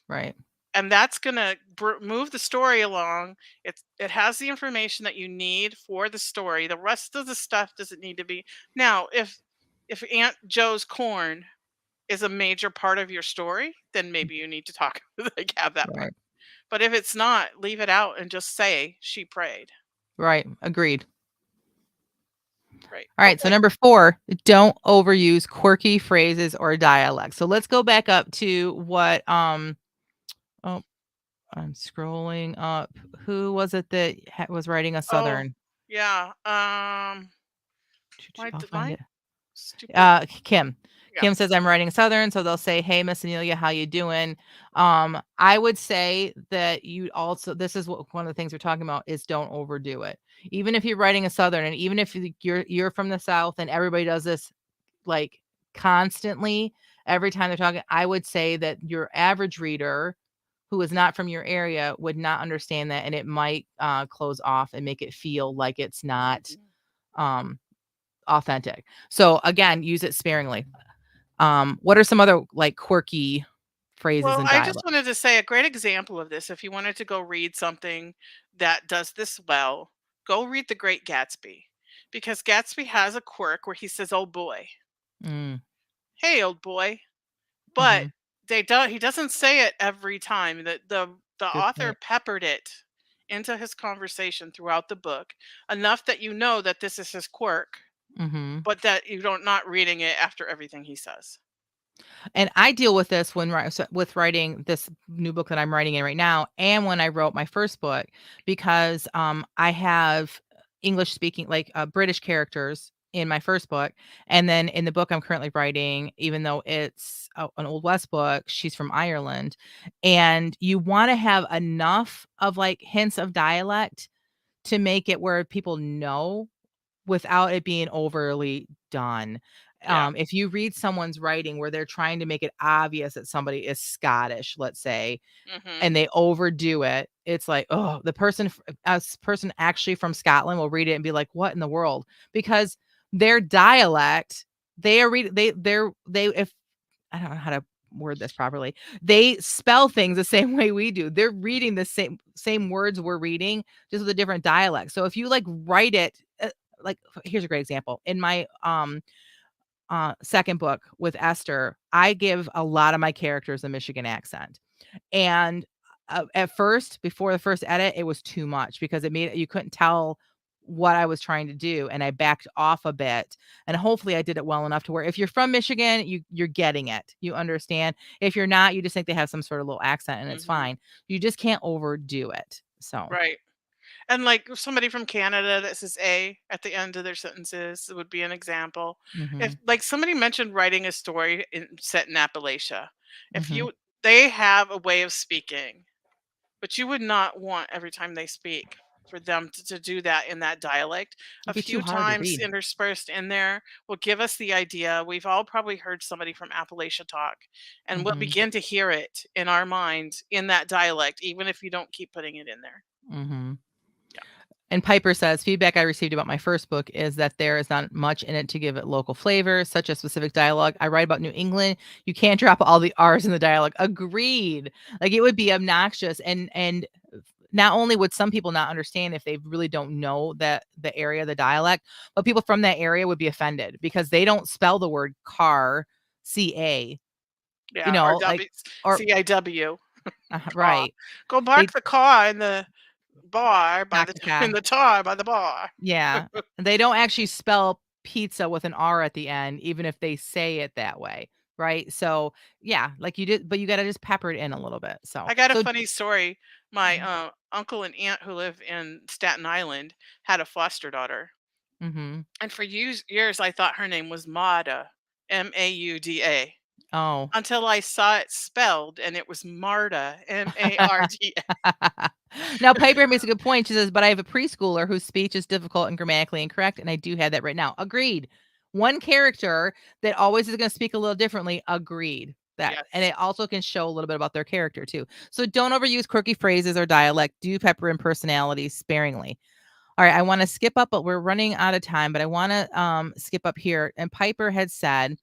Right. And that's going to move the story along. It has the information that you need for the story. The rest of the stuff doesn't need to be. Now, if Aunt Joe's corn is a major part of your story, then maybe you need to talk like have that part. Right. But if it's not, leave it out and just say she prayed. Right. Agreed. Right. All right, so Okay. number 4, don't overuse quirky phrases or dialects. So let's go back up to what, oh, I'm scrolling up. Who was it that was writing a Oh, Southern? yeah. I'll find My it. stupid. Kim. Yeah. Kim says, "I'm writing Southern," so they'll say, "Hey, Miss Amelia, how you doing?" I would say that you also this is what one of the things we're talking about is don't overdo it. Even if you're writing a Southern, and even if you're from the South and everybody does this, like, constantly, every time they're talking, I would say that your average reader who is not from your area would not understand that, and it might, close off and make it feel like it's not, Mhm. um, authentic. So, again, use it sparingly. What are some other, like, quirky phrases Well, and I just dialect? wanted to say a great example of this. If you wanted to go read something that does this well, go read The Great Gatsby. Because Gatsby has a quirk where he says, "Oh boy. Mm, Hey, old boy." But mhm. he doesn't say it every time. The Good author point. peppered it into his conversation throughout the book enough that you know that this is his quirk, Mhm. but that you don't not reading it after everything he says. And I deal with this when with writing this new book that I'm writing in right now, and when I wrote my first book, because I have English speaking, like, British characters in my first book, and then in the book I'm currently writing, even though it's an old west book, she's from Ireland, and you want to have enough of, like, hints of dialect to make it where people know without it being overly done. Yeah. If you read someone's writing where they're trying to make it obvious that somebody is Scottish, let's say, Mhm. and they overdo it, it's like, oh, the person actually from Scotland will read it and be like, "What in the world?" Because their dialect, they are read they if I don't know how to word this properly. They spell things the same way we do. They're reading the same words we're reading, just with a different dialect. So if you, like, write it, like, here's a great example. In my second book with Esther, I give a lot of my characters a Michigan accent. And, at first, before the first edit, it was too much because it made you couldn't tell what I was trying to do, and I backed off a bit, and hopefully I did it well enough to where if you're from Michigan, you're getting it, you understand. If you're not, you just think they have some sort of little accent, and it's Mhm. fine. You just can't overdo it, so. Right. And like somebody from Canada that says "a" at the end of their sentences would be an example. If Mhm, like somebody mentioned writing a story set in Appalachia, if mhm. you they have a way of speaking, but you would not want every time they speak for them to do that in that dialect. A It'd be too few hard to times read. interspersed in there will give us the idea. We've all probably heard somebody from Appalachia talk, and we'll Mhm, begin to hear it in our minds in that dialect, even if you don't keep putting it in there. mhm. Yeah. And Piper says, feedback I received about my first book is that there is not much in it to give it local flavor, such as specific dialogue. I write about New England. You can't drop all the R's in the dialogue. Agreed. Like, it would be obnoxious. And not only would some people not understand if they really don't know that the area, the dialect, but people from that area would be offended because they don't spell the word car, C-A, Yeah, or like, W or CIW, car. right. Go They park the car in the bar by knock the the in car. the tar by the bar. Yeah, they don't actually spell pizza with an R at the end, even if they say it that way, right? So, yeah, like, you did but you gotta just pepper it in a little bit, I got a so funny story. My, mhm, uncle and aunt who live in Staten Island had a foster daughter, Mhm. And for years, I thought her name was Mauda, Mauda, Oh. until I saw it spelled and it was Marta, Marda. Now Piper makes a good point. She says, "But I have a preschooler whose speech is difficult and grammatically incorrect, and I do have that right now." Agreed. One character that always is gonna speak a little differently, agreed. That and Yes. it also can show a little bit about their character too. So don't overuse quirky phrases or dialect. Do pepper in personality sparingly. All right, I wanna skip up, but we're running out of time, but I wanna, skip up here, and Piper had said,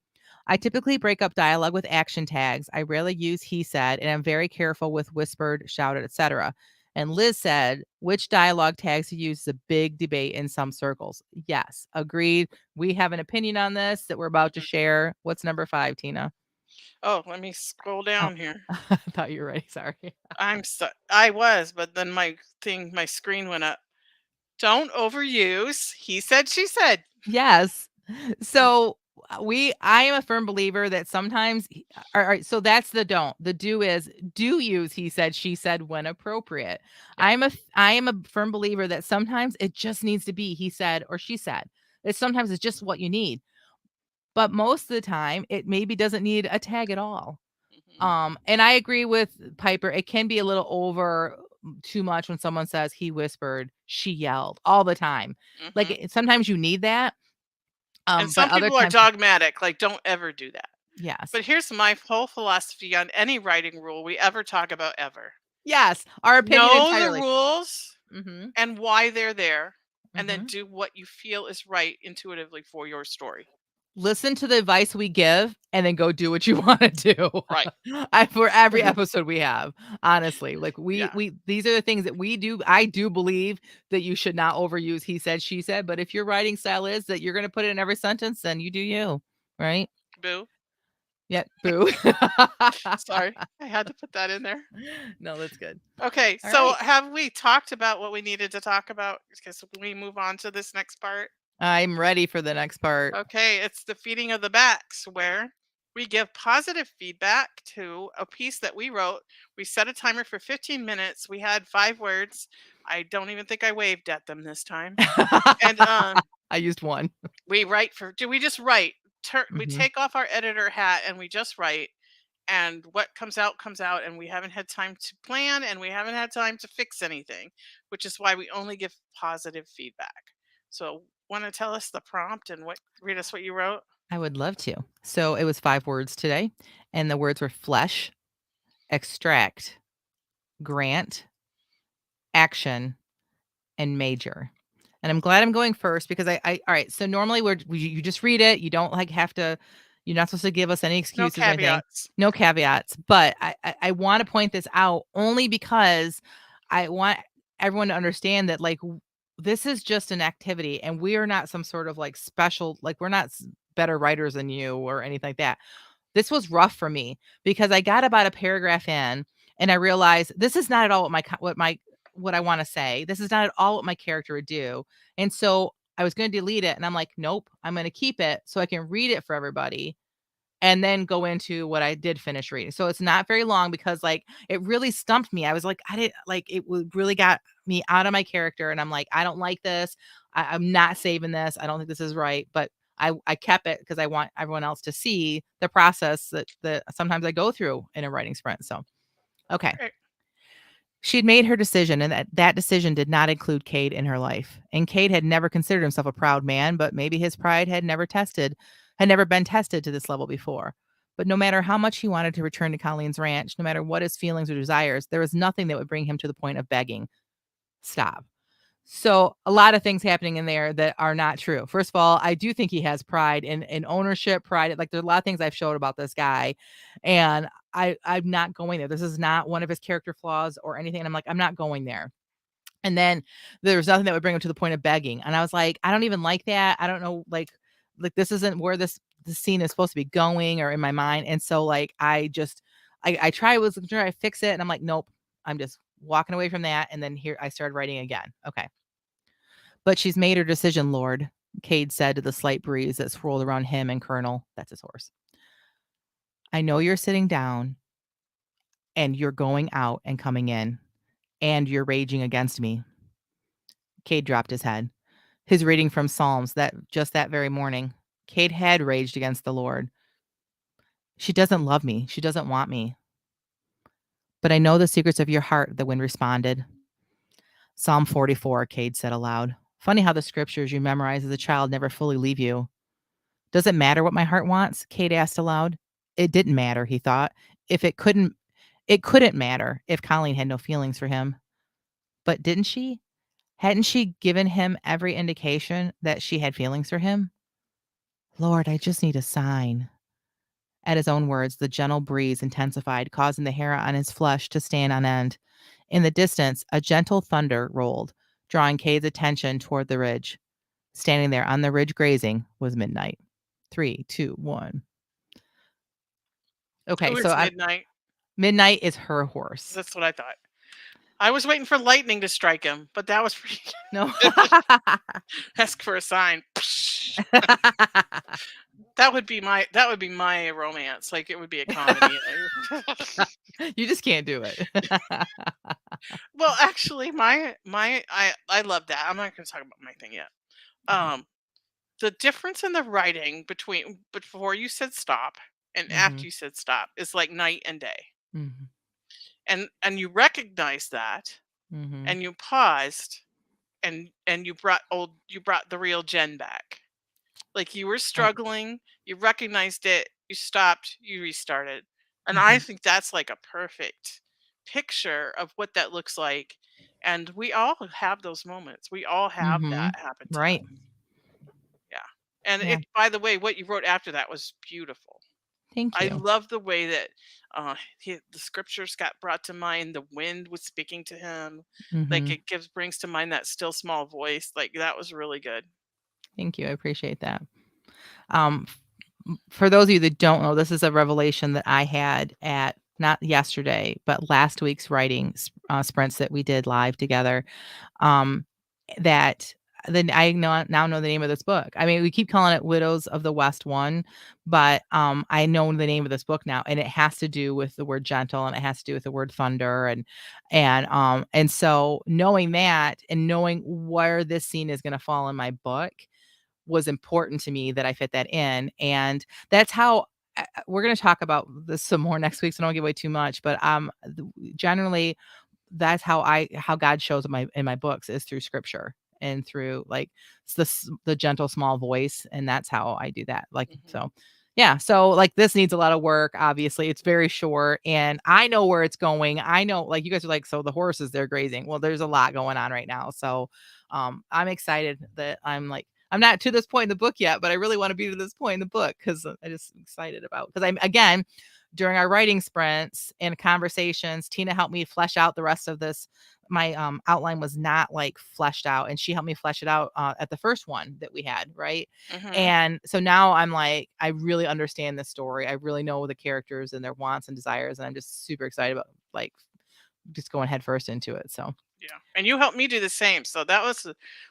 "I typically break up dialogue with action tags. I rarely use he said, and I'm very careful with whispered, shouted, etc." And Liz said, "Which dialogue tags to use is a big debate in some circles." Yes, agreed. We have an opinion on this that we're about to Mhm. share. What's number 5, Tina? Oh, let me scroll Oh, down here. I thought you were ready, sorry. I was, but then my screen went up. Don't overuse. He said, she said. Yes. Mm. So, I am a firm believer that sometimes alright, so that's the don't. The do is, do use he said, she said when appropriate. Yep. I am a firm believer that sometimes it just needs to be he said or she said. Sometimes it's just what you need. But most of the time, it maybe doesn't need a tag at all. Mhm. And I agree with Piper. It can be a little over too much when someone says he whispered, she yelled all the time. Like, Mhm. Sometimes you need that, And but some other people are times dogmatic, like, don't ever do that. yes. But here's my whole philosophy on any writing rule we ever talk about ever. Yes, our opinion Know the entirely. rules Mhm, and why they're there, and then mhm. do what you feel is right intuitively for your story. Listen to the advice we give and then go do what you wanna do. Right. I for every episode we have, honestly, like, Yeah. we these are the things that we do. I do believe that you should not overuse he said, she said, but if your writing style is that you're gonna put it in every sentence, then you do you, right? Boo. Yeah, boo. Sorry. I had to put that in there. No, that's good. Okay, so Alright. have we talked about what we needed to talk about? Because we move on to this next part. I'm ready for the next part. Okay, it's the feeding of the backs, where we give positive feedback to a piece that we wrote. We set a timer for 15 minutes. We had 5 words. I don't even think I waved at them this time. And I used one. we write for, do we just write? We Mhm. take off our editor hat and we just write. And what comes out. And we haven't had time to plan and we haven't had time to fix anything, which is why we only give positive feedback. So, want to tell us the prompt and read us what you wrote? I would love to. So it was 5 words today, and the words were flesh, extract, grant, action, and major. And I'm glad I'm going first because I all right, so normally you just read it, you don't, like, have to you're not supposed to give us any No excuses or anything. caveats. No caveats, but I wanna point this out only because I want everyone to understand that, like, this is just an activity, and we are not some sort of, like, special like, we're not better writers than you or anything like that. This was rough for me because I got about a paragraph in and I realized this is not at all what I want to say. This is not at all what my character would do. And so I was going to delete it and I'm like, nope, I'm going to keep it so I can read it for everybody and then go into what I did finish reading. So it's not very long because like it really stumped me. I was like, I didn't like really got me out of my character. And I'm like, I don't like this. I'm not saving this. I don't think this is right. But I kept it because I want everyone else to see the process that sometimes I go through in a writing sprint. So okay. Right. She had made her decision, and that decision did not include Cade in her life. And Cade had never considered himself a proud man, but maybe his pride had never been tested to this level before. But no matter how much he wanted to return to Colleen's ranch, no matter what his feelings or desires, there was nothing that would bring him to the point of begging. Stop. So a lot of things happening in there that are not true. First of all, I do think he has pride in ownership, pride. Like there's a lot of things I've showed about this guy, and I'm not going there. This is not one of his character flaws or anything. And I'm like, I'm not going there. And then there's nothing that would bring him to the point of begging. And I was like, I don't even like that. I don't know, like this isn't where the scene is supposed to be going or in my mind. And so like I try was trying to fix it, and I'm like, nope, I'm just walking away from that. And then here I started writing again. Okay. But she's made her decision, Lord, Cade said to the slight breeze that swirled around him and Colonel, that's his horse. I know you're sitting down and you're going out and coming in, and you're raging against me. Cade dropped his head. his reading from Psalms that very morning. Cade had raged against the Lord. She doesn't love me. She doesn't want me. But I know the secrets of your heart, the wind responded. Psalm 44, Cade said aloud. Funny how the scriptures you memorize as a child never fully leave you. Does it matter what my heart wants? Cade asked aloud. It didn't matter, he thought. If it couldn't matter if Colleen had no feelings for him. But didn't she? Hadn't she given him every indication that she had feelings for him? Lord, I just need a sign. At his own words, the gentle breeze intensified, causing the hair on his flesh to stand on end. In the distance, a gentle thunder rolled, drawing Cade's attention toward the ridge. Standing there on the ridge grazing was Midnight. 3, 2, 1. Okay, Who so is Midnight? Midnight is her horse. That's what I thought. I was waiting for lightning to strike him, but that was pretty No. ask for a sign. That would be my romance. Like, it would be a comedy. You just can't do it. Well, actually, I love that. I'm not gonna talk about my thing yet. Um, the difference in the writing between before you said stop and after Mhm, you said stop is like night and day. mhm, And you recognize that, mhm. and you paused, and you brought the real Jen back. Like, you were Right. struggling, you recognized it, you stopped, you restarted. And I Mhm, think that's like a perfect picture of what that looks like. And we all have those moments. We all have that mhm. happen to Right. us. Yeah. And Yeah. by the way, what you wrote after that was beautiful. Thank I you. love the way that the scriptures got brought to mind. The wind was speaking to him. Like, Mhm. it brings to mind that still small voice. Like, that was really good. Thank you. I appreciate that. Um, for those of you that don't know, this is a revelation that I had at not yesterday, but last week's writing sprints that we did live together. Um, that then I now know the name of this book. I mean, we keep calling it Widows of the West One, but I know the name of this book now, and it has to do with the word gentle, and it has to do with the word thunder, and so knowing that and knowing where this scene is going to fall in my book was important to me that I fit that in, and that's how we're going to talk about this some more next week, so don't give away too much. But generally, that's how God shows up in my books is through scripture and through like the gentle small voice, and that's how I do that. Like Hmm. so, yeah. So like this needs a lot of work. Obviously, it's very short, and I know where it's going. I know like you guys are like so the horses they're grazing. Well, there's a lot going on right now, so I'm excited that I'm not to this point in the book yet, but I really want to be to this point in the book because I just excited about because I'm again during our writing sprints and conversations, Tina helped me flesh out the rest of this. My outline was not like fleshed out, and she helped me flesh it out at the first one that we had, right? Hmm. And so now I'm like, I really understand this story. I really know the characters and their wants and desires, and I'm just super excited about like just going head first into it. So Yeah. And you helped me do the same. So that was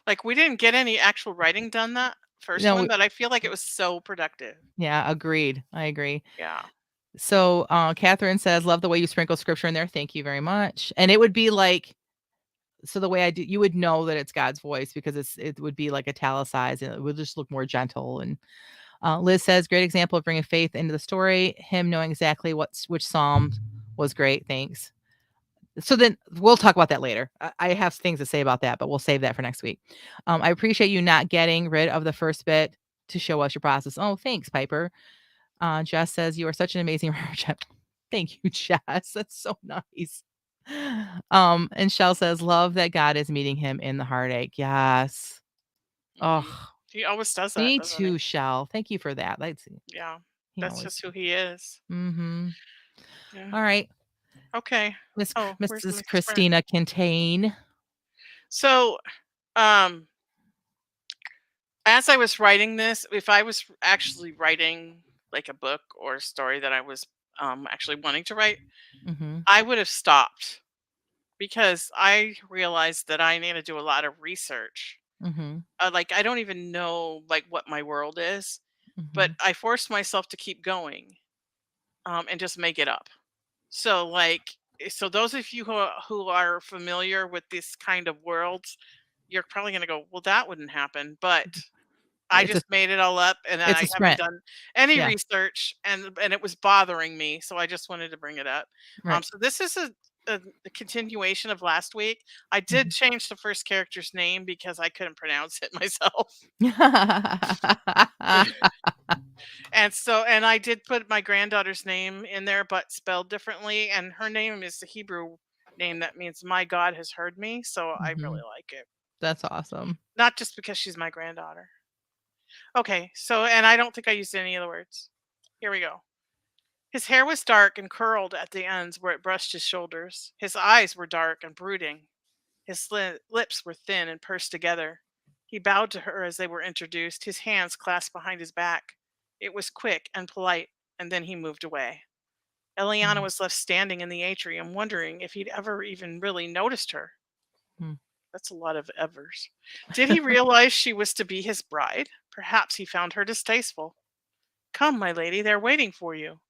like, we didn't get any actual writing done that first no, one, but I feel like it was so productive. yeah, agreed. I agree. Yeah. So Catherine says, love the way you sprinkle scripture in there. Thank you very much. And it would be like so the way I do you would know that it's God's voice because it would be like italicized and it would just look more gentle. And Liz says, great example of bringing faith into the story. Him knowing exactly which psalm was great. Thanks. So then we'll talk about that later. I have things to say about that, but we'll save that for next week. I appreciate you not getting rid of the first bit to show us your process. Oh, thanks, Piper. Jess says, you are such an amazing writer. Thank you, Jess. That's so nice. And Shell says, love that God is meeting him in the heartache. Yes. Oh, Hmm. He always does that, me doesn't he? too, Shell. Thank you for that. Let's see. Yeah. He That's always. just who he is. Mm-hmm. Yeah. All right. Okay. Oh, where's my Mrs. sprint? Christina Kintain. So, um, as I was writing this, if I was actually writing like a book or a story that I was actually wanting to write, Mm-hmm. I would have stopped because I realized that I need to do a lot of research. Mm-hmm. Like, I don't even know like what my world is, but Mm-hmm. I forced myself to keep going and just make it up. So like, so those of you who are familiar with this kind of world, you're probably gonna go, "Well, that wouldn't happen," but I It's a just made it all up, and it's I a haven't sprint. done any Yeah, research, and it was bothering me, so I just wanted to bring it up. right. So this is a continuation of last week. I did Mhm. change the first character's name because I couldn't pronounce it myself. And I did put my granddaughter's name in there, but spelled differently, and her name is the Hebrew name that means "My God has heard me," so I really Mhm. like it. That's awesome. Not just because she's my granddaughter. Okay, so and I don't think I used any of the words. Here we go. His hair was dark and curled at the ends where it brushed his shoulders. His eyes were dark and brooding. His lips were thin and pursed together. He bowed to her as they were introduced, his hands clasped behind his back. It was quick and polite, and then he moved away. Eliana Mhm. was left standing in the atrium, wondering if he'd ever even really noticed her. Mm. That's a lot of evers. Did he realize she was to be his bride? Perhaps he found her distasteful. Come, my lady, they're waiting for you.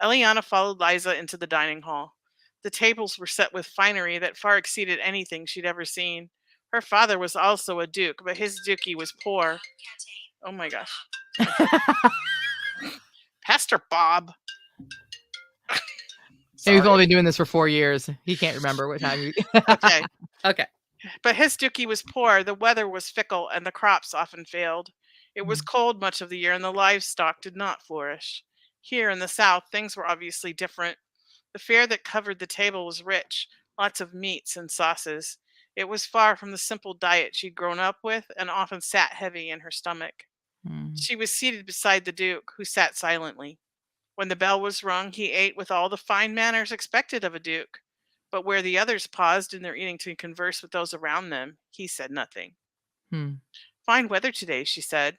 Eliana followed Liza into the dining hall. The tables were set with finery that far exceeded anything she'd ever seen. Her father was also a duke, but his duchy was poor. Oh my gosh. Pastor Bob. And we've Sorry. only been doing this for 4 years. He can't remember what time we Okay. Okay. But his duchy was poor, the weather was fickle, and the crops often failed. It was Mm, cold much of the year, and the livestock did not flourish. Here in the south, things were obviously different. The fare that covered the table was rich, lots of meats and sauces. It was far from the simple diet she'd grown up with and often sat heavy in her stomach. mm, She was seated beside the Duke, who sat silently. When the bell was rung, he ate with all the fine manners expected of a Duke. But where the others paused in their eating to converse with those around them, he said nothing. mm. Fine weather today, she said,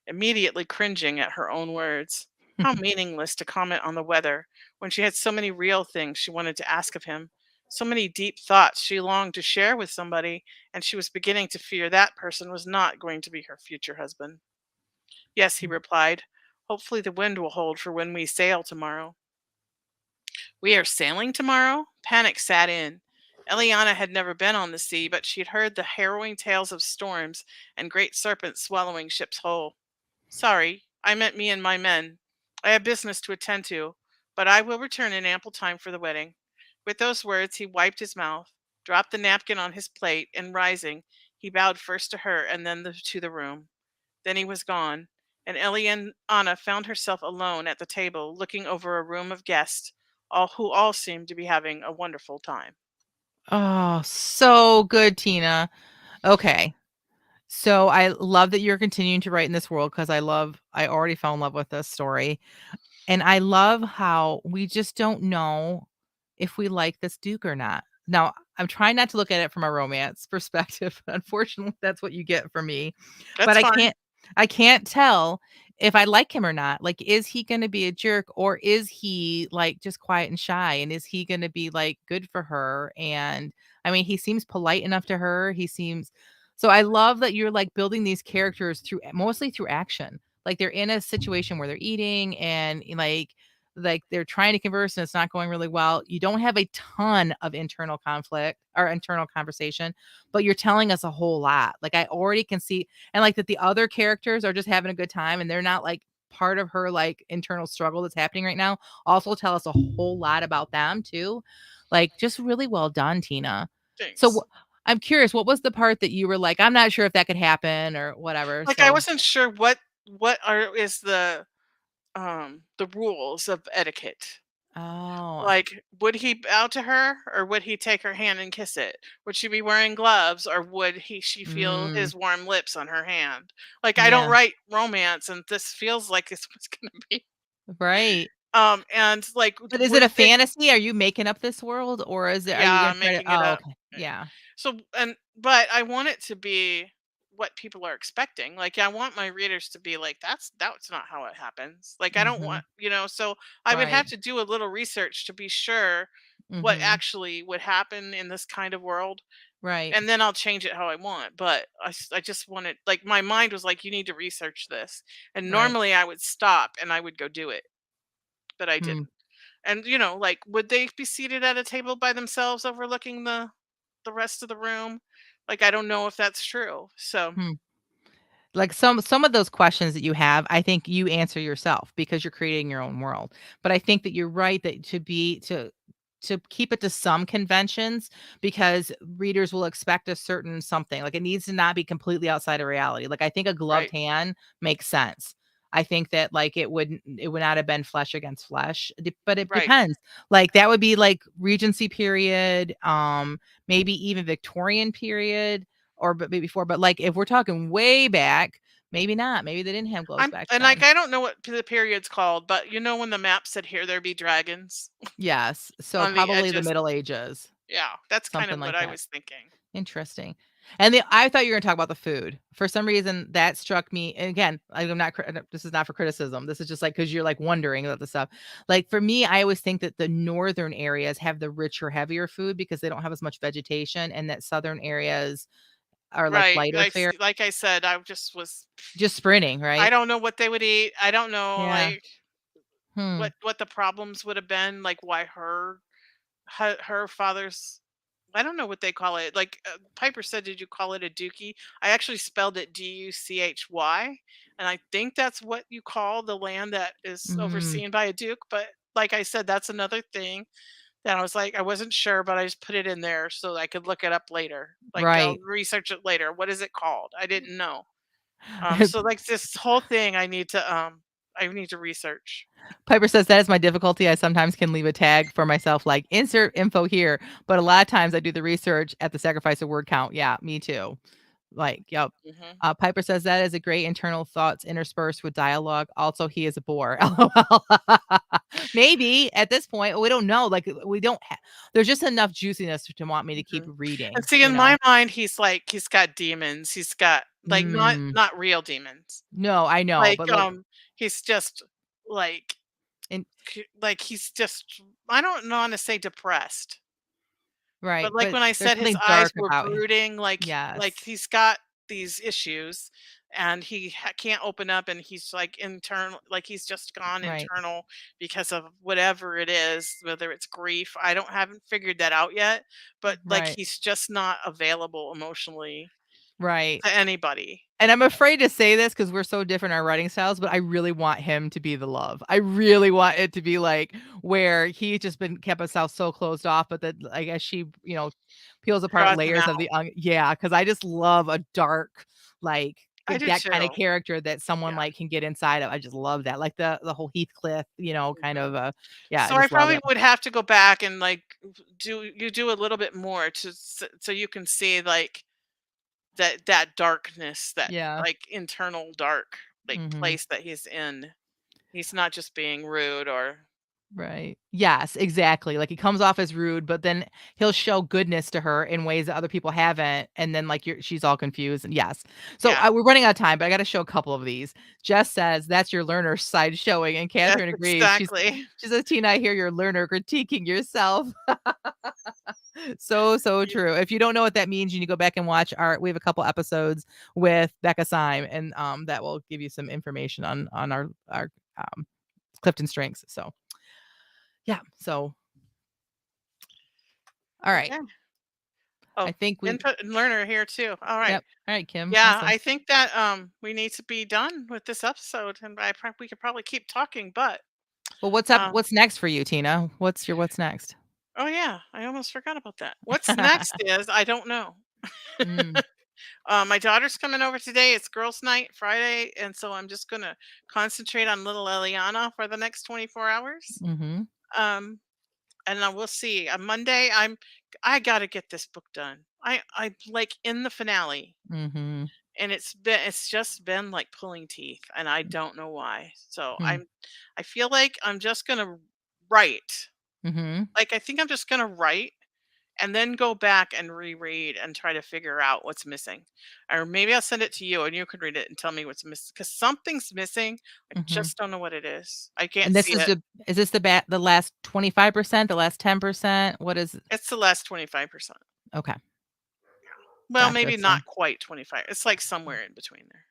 immediately cringing at her own words. How meaningless to comment on the weather when she had so many real things she wanted to ask of him, so many deep thoughts she longed to share with somebody, and she was beginning to fear that person was not going to be her future husband. Yes, he replied. Hopefully the wind will hold for when we sail tomorrow. We are sailing tomorrow? Panic sat in. Eliana had never been on the sea, but she'd heard the harrowing tales of storms and great serpents swallowing ships whole. Sorry, I meant me and my men. I have business to attend to, but I will return in ample time for the wedding. With those words, he wiped his mouth, dropped the napkin on his plate, and rising, he bowed first to her and then to the room. Then he was gone, and Eliana found herself alone at the table, looking over a room of guests, all who all seemed to be having a wonderful time. Oh, so good, Tina. Okay. So I love that you're continuing to write in this world because I already fell in love with this story. And I love how we just don't know if we like this duke or not. Now, I'm trying not to look at it from a romance perspective. Unfortunately, that's what you get from me. But That's fine. I can't tell if I like him or not. Like, is he gonna be a jerk or is he like just quiet and shy? And is he gonna be like good for her? And I mean, he seems polite enough to her. He seems so I love that you're like building these characters through mostly through action. Like they're in a situation where they're eating and like they're trying to converse and it's not going really well. You don't have a ton of internal conflict or internal conversation, but you're telling us a whole lot. Like I already can see and like that the other characters are just having a good time and they're not like part of her like internal struggle that's happening right now. Also tell us a whole lot about them too. Like just really well done, Tina. So Thanks. I'm curious, what was the part that you were like, I'm not sure if that could happen or whatever? Like I So, wasn't sure what are is the rules of etiquette. oh, Like, would he bow to her or would he take her hand and kiss it? Would she be wearing gloves or would she feel mm, his warm lips on her hand? Like, I don't yeah, write romance and this feels like it's what's gonna be. right. And like, But is it a would they fantasy? Are you making up this world or is it are you yeah, gonna I'm try to making it oh, up. okay. Right. Yeah. So and but I want it to be what people are expecting. Like I want my readers to be like, that's not how it happens. Like I don't want, Mhm. so I would have Right. to do a little research to be sure what Mhm. actually would happen in this kind of world, Right. and then I'll change it how I want. But I just wanted, like, my mind was like, you need to research this, and Right. normally I would stop and I would go do it, but I Hmm. didn't. And like, would they be seated at a table by themselves overlooking the rest of the room? Like, I don't know if that's true. So, Hmm. Like some of those questions that you have, I think you answer yourself because you're creating your own world. But I think that you're right that to keep it to some conventions because readers will expect a certain something. Like it needs to not be completely outside of reality. Like I think a gloved right, hand makes sense. I think that like it would not have been flesh against flesh. But it right. depends. Like that would be like Regency period, maybe even Victorian period or but maybe before, but, like, if we're talking way back, maybe not. Maybe they didn't have gloves I'm back and, like, then. I don't know what the period's called, but you know when the map said, "Here there be dragons," Yes, so on the probably the edges? Middle Ages, Yeah, that's kind something of what like I that. was thinking. Interesting. And the I thought you were gonna talk about the food. For some reason, that struck me and again, I'm not this is not for criticism. This is just, like, because 'cause you're, like, wondering about the stuff. Like, for me, I always think that the northern areas have the richer, heavier food because they don't have as much vegetation and that southern areas are, like, Right, lighter fare. like I said, I just was Just sprinting, I right? don't know what they would eat. I don't know, Yeah. like, Hmm. what the problems would have been, like, why her father's I don't know what they call it. Like, Piper said, "Did you call it a dookie?" I actually spelled it Duchy, and I think that's what you call the land that is Mhm. overseen by a duke, but like I said, that's another thing that I was like, I wasn't sure, but I just put it in there so I could look it up later. Like, I'll Right. research it later. What is it called? I didn't know. So, like, this whole thing I need to research. Piper says that is my difficulty. I sometimes can leave a tag for myself like insert info here, but a lot of times I do the research at the sacrifice of word count. Yeah, me too. Like, yep. Mhm. Piper says that is a great internal thoughts interspersed with dialogue. Also, he is a bore. LOL. Maybe at this point, we don't know. Like, we don't. There's just enough juiciness to want me to keep Mhm. And reading. see, You in my know. mind, he's got demons. He's got, like, Mm, not real demons. no, I know, Like, but like, he's just, like in, like, he's just I don't know how to say depressed, but, right, like, but when I there's said his something eyes dark were about him. brooding, like Yes. he's got these issues, and he can't open up, and he's, like, internal like, he's just gone Right. internal because of whatever it is, whether it's grief, I don't haven't figured that out yet, but, like, Right. he's just not available emotionally Right. to anybody. And I'm afraid to say this because 'cause we're so different in our writing styles, but I really want him to be the love. I really want it to be, like, where he just been kept himself so closed off, but that, like, as she, peels apart Draws him layers of out. the yeah, because I just love a dark, like, I do that kinda too. character that someone, Yeah. like, can get inside of. I just love that, like, the whole Heathcliff, kind Mhm. of, yeah, I So I just love probably it. would have to go back and, like, do a little bit more so you can see, like, that darkness, that, Yeah. like, internal dark, like, Mhm. place that he's in. He's not just being rude or Right. Yes, exactly. Like he comes off as rude, but then he'll show goodness to her in ways that other people haven't, and then like she's all confused. And yes, so yeah. we're running out of time, but I got to show a couple of these. Jess says that's your learner side showing, and Yes, Catherine agrees. exactly. She says, Tina, I hear your learner critiquing yourself. So Ye true. If you don't know what that means, you need to go back and watch we have a couple episodes with Becca Syme, and that will give you some information on our Clifton strengths. So yeah, so all right. okay. Oh, I think we've input and learner here too. Alright. yep. All right, Kim. Yeah, Awesome. I think that, we need to be done with this episode, and we could probably keep talking, but, Well, what's up? um What's next for you, Tina? What's next? oh, yeah, I almost forgot about that. What's next is I don't know. Mm, My daughter's coming over today. It's girls' night Friday, and so I'm just gonna concentrate on little Eliana for the next 24 hours. mhm, Um, and then we'll see. On Monday, I gotta get this book done. I like in the finale, mhm, and it's just been like pulling teeth, and I don't know why. So hmm, I feel like I'm just gonna write. mhm, Like I think I'm just gonna write and then go back and reread and try to figure out what's missing. Or maybe I'll send it to you and you can read it and tell me what's missing because something's missing. I mhm. just don't know what it is. I can't And this see is it. the last 25%, the last 10%? What is It's the last 25%. okay, Well, gotcha. maybe So not quite 25. It's like somewhere in between there.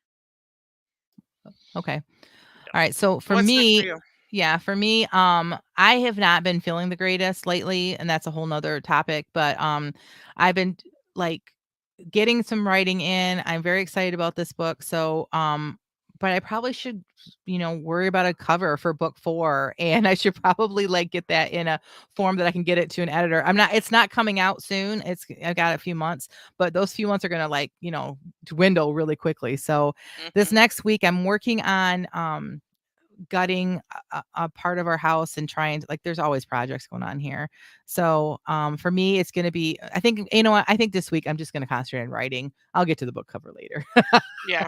okay. Yeah. All right. So for What's next for me, you? yeah, for me, I have not been feeling the greatest lately, and that's a whole nother topic. But I've been like getting some writing in. I'm very excited about this book. So, but I probably should, worry about a cover for book 4, and I should probably like get that in a form that I can get it to an editor. It's not coming out soon. I've got a few months, but those few months are going to dwindle really quickly. So this Mhm. next week I'm working on gutting a part of our house and trying to, like, there's always projects going on here. So, for me, it's going to be, I think, you know what? I think this week I'm just going to concentrate on writing. I'll get to the book cover later. Yeah.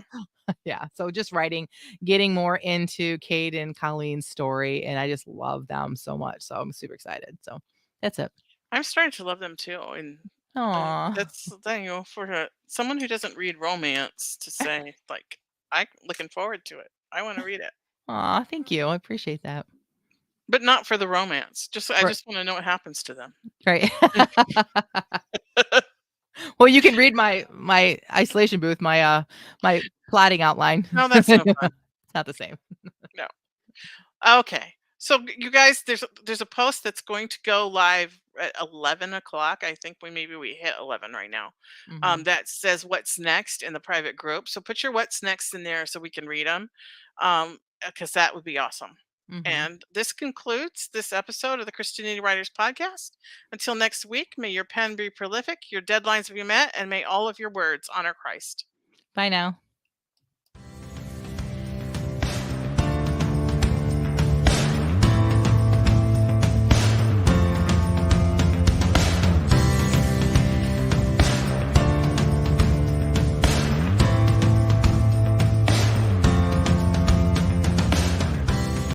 Yeah. So just writing, getting more into Kate and Colleen's story. And I just love them so much. So I'm super excited. So that's it. I'm starting to love them too, and Aw. that's the thing, for someone who doesn't read romance to say like, "I'm looking forward to it. I want to read it," Aw, thank you. I appreciate that. but not for the romance. I Right. just want to know what happens to them. Right. Well, you can read my isolation booth, my plotting outline. No, that's no fun. It's not the same. No. Okay. So you guys, there's a post that's going to go live at 11 o'clock. I think we hit 11 right now. Mhm, That says what's next in the private group. So put your what's next in there so we can read them, because that would be awesome. mhm. And this concludes this episode of the Christianity Writers Podcast. Until next week, may your pen be prolific, your deadlines be met, and may all of your words honor Christ. Bye now.